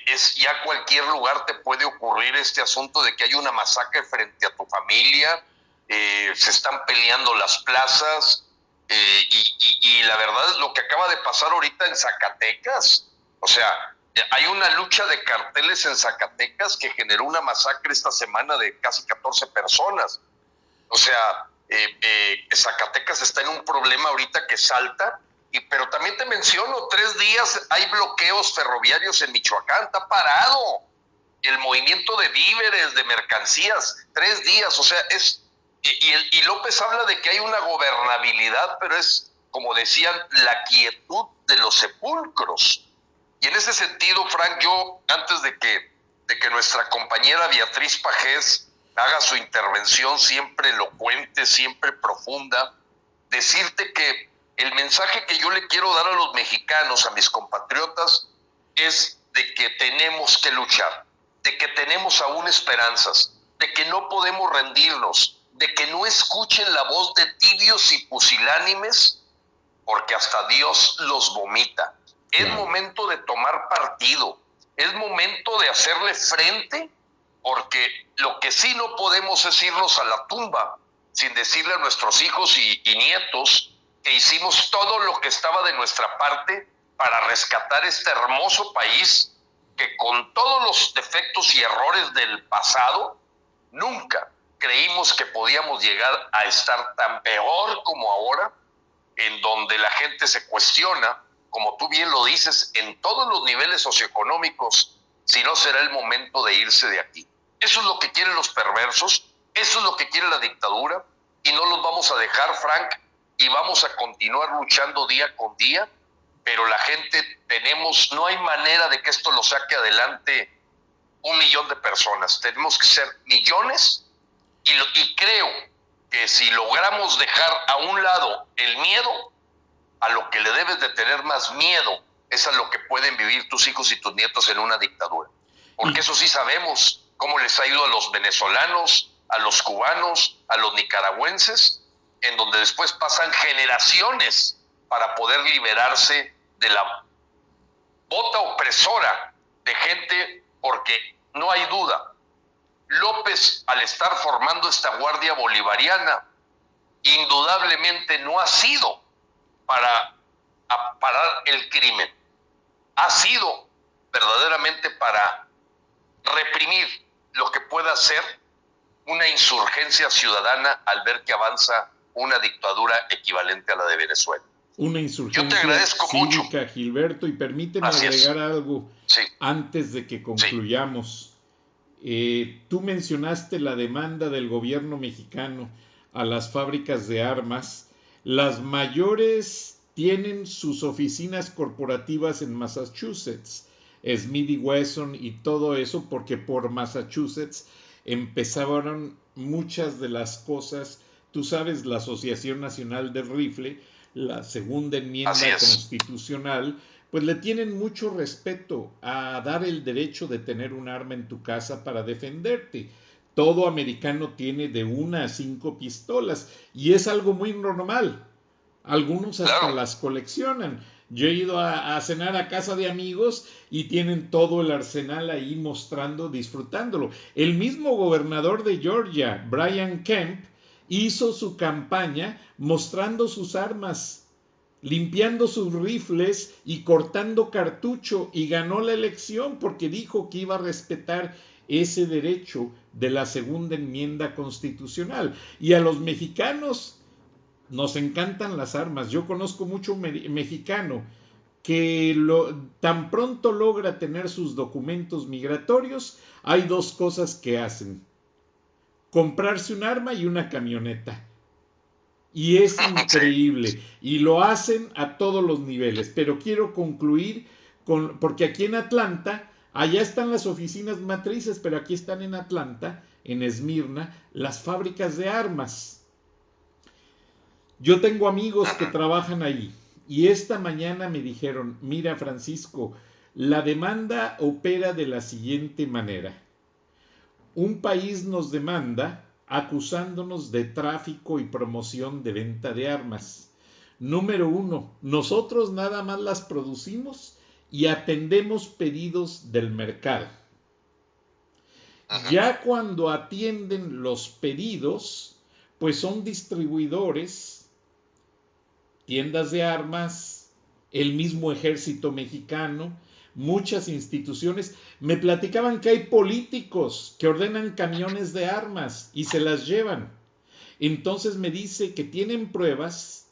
es ya cualquier lugar te puede ocurrir este asunto de que hay una masacre frente a tu familia, se están peleando las plazas, y la verdad es lo que acaba de pasar ahorita en Zacatecas. O sea, hay una lucha de carteles en Zacatecas que generó una masacre esta semana de casi 14 personas. O sea, Zacatecas está en un problema ahorita que salta, pero también te menciono, 3 días hay bloqueos ferroviarios en Michoacán, está parado el movimiento de víveres, de mercancías, 3 días. O sea, y López habla de que hay una gobernabilidad, pero es, como decían, la quietud de los sepulcros. Y en ese sentido, Frank, yo, antes de que nuestra compañera Beatriz Pajés haga su intervención siempre elocuente, siempre profunda, decirte que el mensaje que yo le quiero dar a los mexicanos, a mis compatriotas, es de que tenemos que luchar, de que tenemos aún esperanzas, de que no podemos rendirnos, de que no escuchen la voz de tibios y pusilánimes, porque hasta Dios los vomita. Es momento de tomar partido, es momento de hacerle frente, porque lo que sí no podemos es irnos a la tumba sin decirle a nuestros hijos y nietos que hicimos todo lo que estaba de nuestra parte para rescatar este hermoso país que, con todos los defectos y errores del pasado, nunca creímos que podíamos llegar a estar tan peor como ahora, en donde la gente se cuestiona, como tú bien lo dices, en todos los niveles socioeconómicos, si no será el momento de irse de aquí. Eso es lo que quieren los perversos, eso es lo que quiere la dictadura, y no los vamos a dejar, Frank, y vamos a continuar luchando día con día, pero la gente no hay manera de que esto lo saque adelante 1 millón de personas. Tenemos que ser millones, y creo que si logramos dejar a un lado el miedo, a lo que le debes de tener más miedo es a lo que pueden vivir tus hijos y tus nietos en una dictadura. Porque eso sí sabemos cómo les ha ido a los venezolanos, a los cubanos, a los nicaragüenses, en donde después pasan generaciones para poder liberarse de la bota opresora de gente, porque no hay duda, López, al estar formando esta guardia bolivariana, indudablemente no ha sido para parar el crimen, ha sido verdaderamente para reprimir lo que pueda ser una insurgencia ciudadana al ver que avanza una dictadura equivalente a la de Venezuela. Una insurgencia Yo te agradezco cívica, mucho, Gilberto, y permíteme agregar algo antes de que concluyamos. Tú mencionaste la demanda del gobierno mexicano a las fábricas de armas. Las mayores tienen sus oficinas corporativas en Massachusetts, Smith & Wesson y todo eso, porque por Massachusetts empezaron muchas de las cosas. Tú sabes, la Asociación Nacional del Rifle, la segunda enmienda constitucional, pues le tienen mucho respeto a dar el derecho de tener un arma en tu casa para defenderte. Todo americano tiene de 1 a 5 pistolas y es algo muy normal. Algunos hasta las coleccionan. Yo he ido a cenar a casa de amigos y tienen todo el arsenal ahí mostrando, disfrutándolo. El mismo gobernador de Georgia, Brian Kemp, hizo su campaña mostrando sus armas, limpiando sus rifles y cortando cartucho, y ganó la elección porque dijo que iba a respetar ese derecho de la segunda enmienda constitucional. Y a los mexicanos nos encantan las armas. Yo conozco mucho mexicano que tan pronto logra tener sus documentos migratorios, hay 2 cosas que hacen: comprarse un arma y una camioneta. Y es increíble. Y lo hacen a todos los niveles. Pero quiero concluir porque aquí en Atlanta, allá están las oficinas matrices, pero aquí están en Atlanta, en Esmirna, las fábricas de armas. Yo tengo amigos que trabajan ahí y esta mañana me dijeron, mira Francisco, la demanda opera de la siguiente manera. Un país nos demanda acusándonos de tráfico y promoción de venta de armas. Número 1, nosotros nada más las producimos y atendemos pedidos del mercado. Ya cuando atienden los pedidos, pues son distribuidores, tiendas de armas, el mismo ejército mexicano, muchas instituciones. Me platicaban que hay políticos que ordenan camiones de armas y se las llevan. Entonces me dice que tienen pruebas,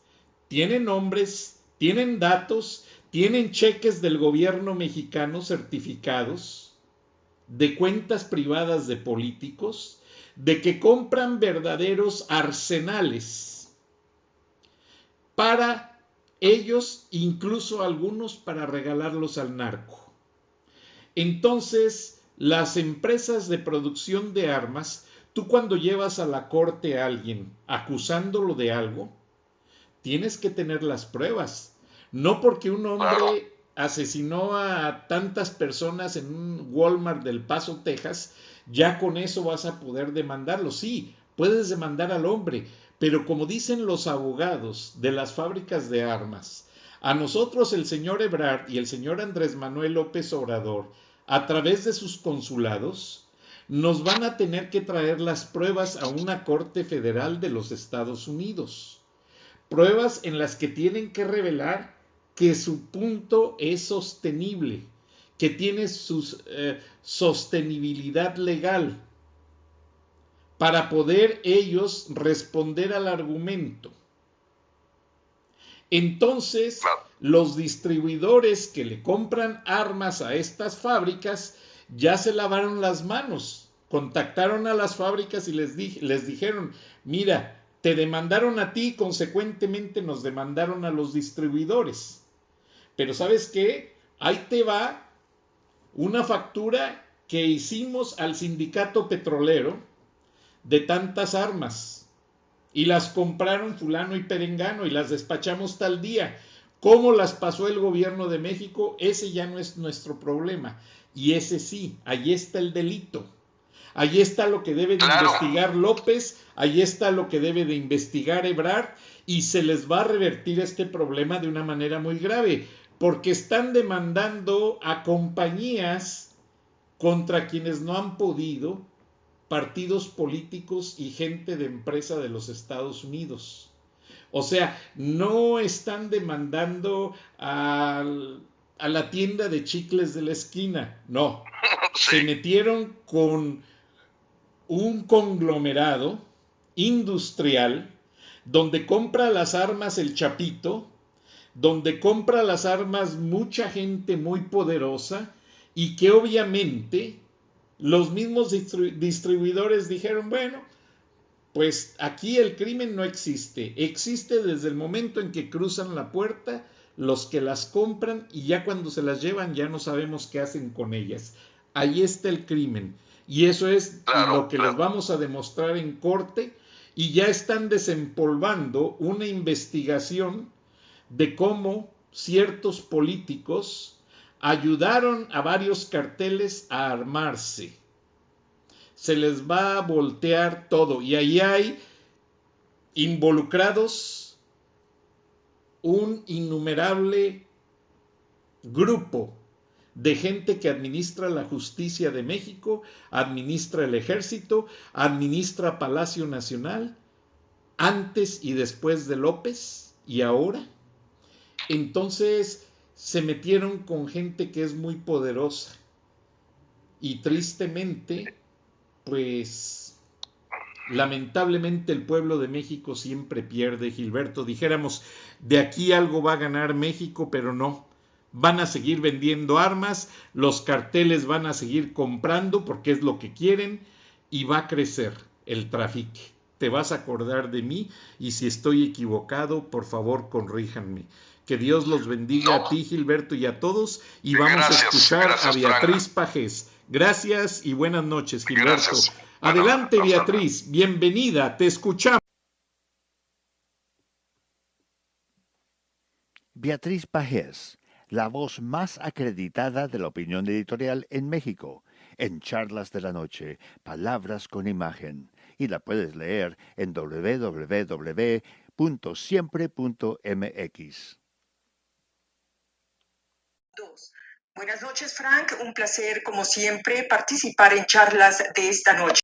tienen nombres, tienen datos, tienen cheques del gobierno mexicano certificados, de cuentas privadas de políticos, de que compran verdaderos arsenales para ellos, incluso algunos para regalarlos al narco. Entonces, las empresas de producción de armas, tú cuando llevas a la corte a alguien acusándolo de algo, tienes que tener las pruebas. No porque un hombre asesinó a tantas personas en un Walmart del Paso, Texas, ya con eso vas a poder demandarlo. Sí, puedes demandar al hombre, pero como dicen los abogados de las fábricas de armas, a nosotros el señor Ebrard y el señor Andrés Manuel López Obrador, a través de sus consulados, nos van a tener que traer las pruebas a una corte federal de los Estados Unidos. Pruebas en las que tienen que revelar que su punto es sostenible, que tiene su sostenibilidad legal, para poder ellos responder al argumento. Entonces, los distribuidores que le compran armas a estas fábricas ya se lavaron las manos, contactaron a las fábricas y les dijeron, mira, te demandaron a ti, consecuentemente nos demandaron a los distribuidores. Pero ¿sabes qué? Ahí te va una factura que hicimos al sindicato petrolero de tantas armas y las compraron fulano y perengano y las despachamos tal día. ¿Cómo las pasó el gobierno de México? Ese ya no es nuestro problema. Y ese sí, ahí está el delito. Ahí está lo que debe de investigar López, ahí está lo que debe de investigar Ebrard y se les va a revertir este problema de una manera muy grave, porque están demandando a compañías contra quienes no han podido, partidos políticos y gente de empresa de los Estados Unidos. O sea, no están demandando a la tienda de chicles de la esquina, no. Se metieron con un conglomerado industrial donde compra las armas el Chapito, donde compra las armas mucha gente muy poderosa y que obviamente los mismos distribuidores dijeron, bueno, pues aquí el crimen no existe, existe desde el momento en que cruzan la puerta los que las compran y ya cuando se las llevan ya no sabemos qué hacen con ellas. Ahí está el crimen. Y eso es lo que les vamos a demostrar en corte y ya están desempolvando una investigación de cómo ciertos políticos ayudaron a varios carteles a armarse. Se les va a voltear todo y ahí hay involucrados un innumerable grupo de gente que administra la justicia de México, administra el ejército, administra Palacio Nacional, antes y después de López, y ahora. Entonces se metieron con gente que es muy poderosa. Y tristemente, pues, lamentablemente el pueblo de México siempre pierde, Gilberto. Dijéramos, de aquí algo va a ganar México, pero no. Van a seguir vendiendo armas, los carteles van a seguir comprando porque es lo que quieren y va a crecer el tráfico. Te vas a acordar de mí y si estoy equivocado, por favor, corríjanme. Que Dios los bendiga a ti, Gilberto, y a todos. Y vamos a escuchar a Beatriz Pajés. Gracias y buenas noches, Gilberto. Adelante, Beatriz. Bienvenida. Te escuchamos. Beatriz Pajés, la voz más acreditada de la opinión editorial en México, en Charlas de la Noche, Palabras con Imagen. Y la puedes leer en www.siempre.mx. Buenas noches, Frank. Un placer, como siempre, participar en charlas de esta noche.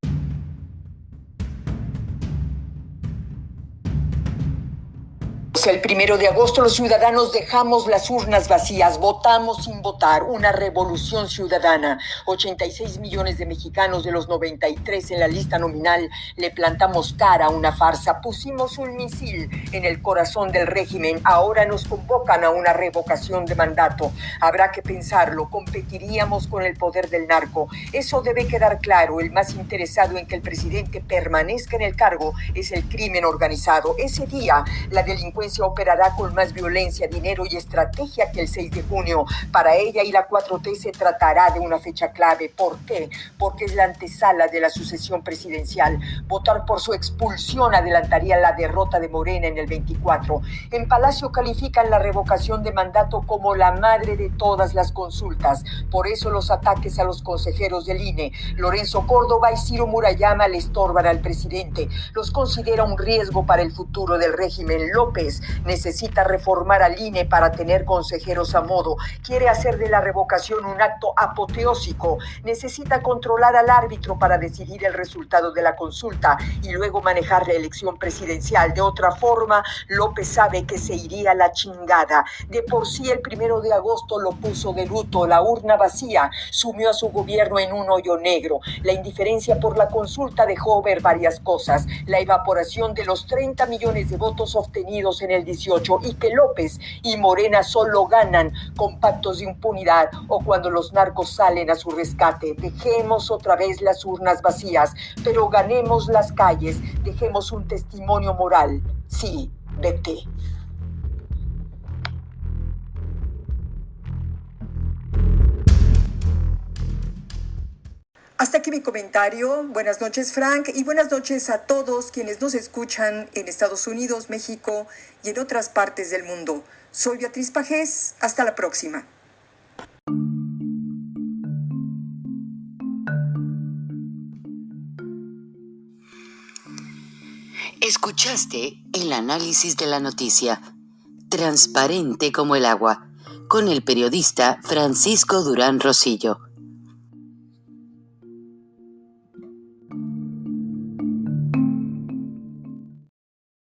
El 1 de agosto los ciudadanos dejamos las urnas vacías, votamos sin votar, una revolución ciudadana. 86 millones de mexicanos de los 93 en la lista nominal le plantamos cara a una farsa, pusimos un misil en el corazón del régimen, ahora nos convocan a una revocación de mandato. Habrá que pensarlo, competiríamos con el poder del narco. Eso debe quedar claro, el más interesado en que el presidente permanezca en el cargo es el crimen organizado. Ese día la delincuencia operará con más violencia, dinero y estrategia que el 6 de junio. Para ella y la 4T se tratará de una fecha clave. ¿Por qué? Porque es la antesala de la sucesión presidencial. Votar por su expulsión adelantaría la derrota de Morena en el 24. En Palacio califican la revocación de mandato como la madre de todas las consultas. Por eso los ataques a los consejeros del INE, Lorenzo Córdoba y Ciro Murayama, le estorban al presidente. Los considera un riesgo para el futuro del régimen. López necesita reformar al INE para tener consejeros a modo. Quiere hacer de la revocación un acto apoteósico. Necesita controlar al árbitro para decidir el resultado de la consulta y luego manejar la elección presidencial. De otra forma, López sabe que se iría a la chingada. De por sí, el 1 de agosto lo puso de luto. La urna vacía sumió a su gobierno en un hoyo negro. La indiferencia por la consulta dejó ver varias cosas. La evaporación de los 30 millones de votos obtenidos en el 18 y que López y Morena solo ganan con pactos de impunidad o cuando los narcos salen a su rescate. Dejemos otra vez las urnas vacías, pero ganemos las calles, dejemos un testimonio moral. Sí, vete. Hasta aquí mi comentario. Buenas noches, Frank, y buenas noches a todos quienes nos escuchan en Estados Unidos, México y en otras partes del mundo. Soy Beatriz Pajés. Hasta la próxima. Escuchaste el análisis de la noticia, transparente como el agua, con el periodista Francisco Durán Rosillo.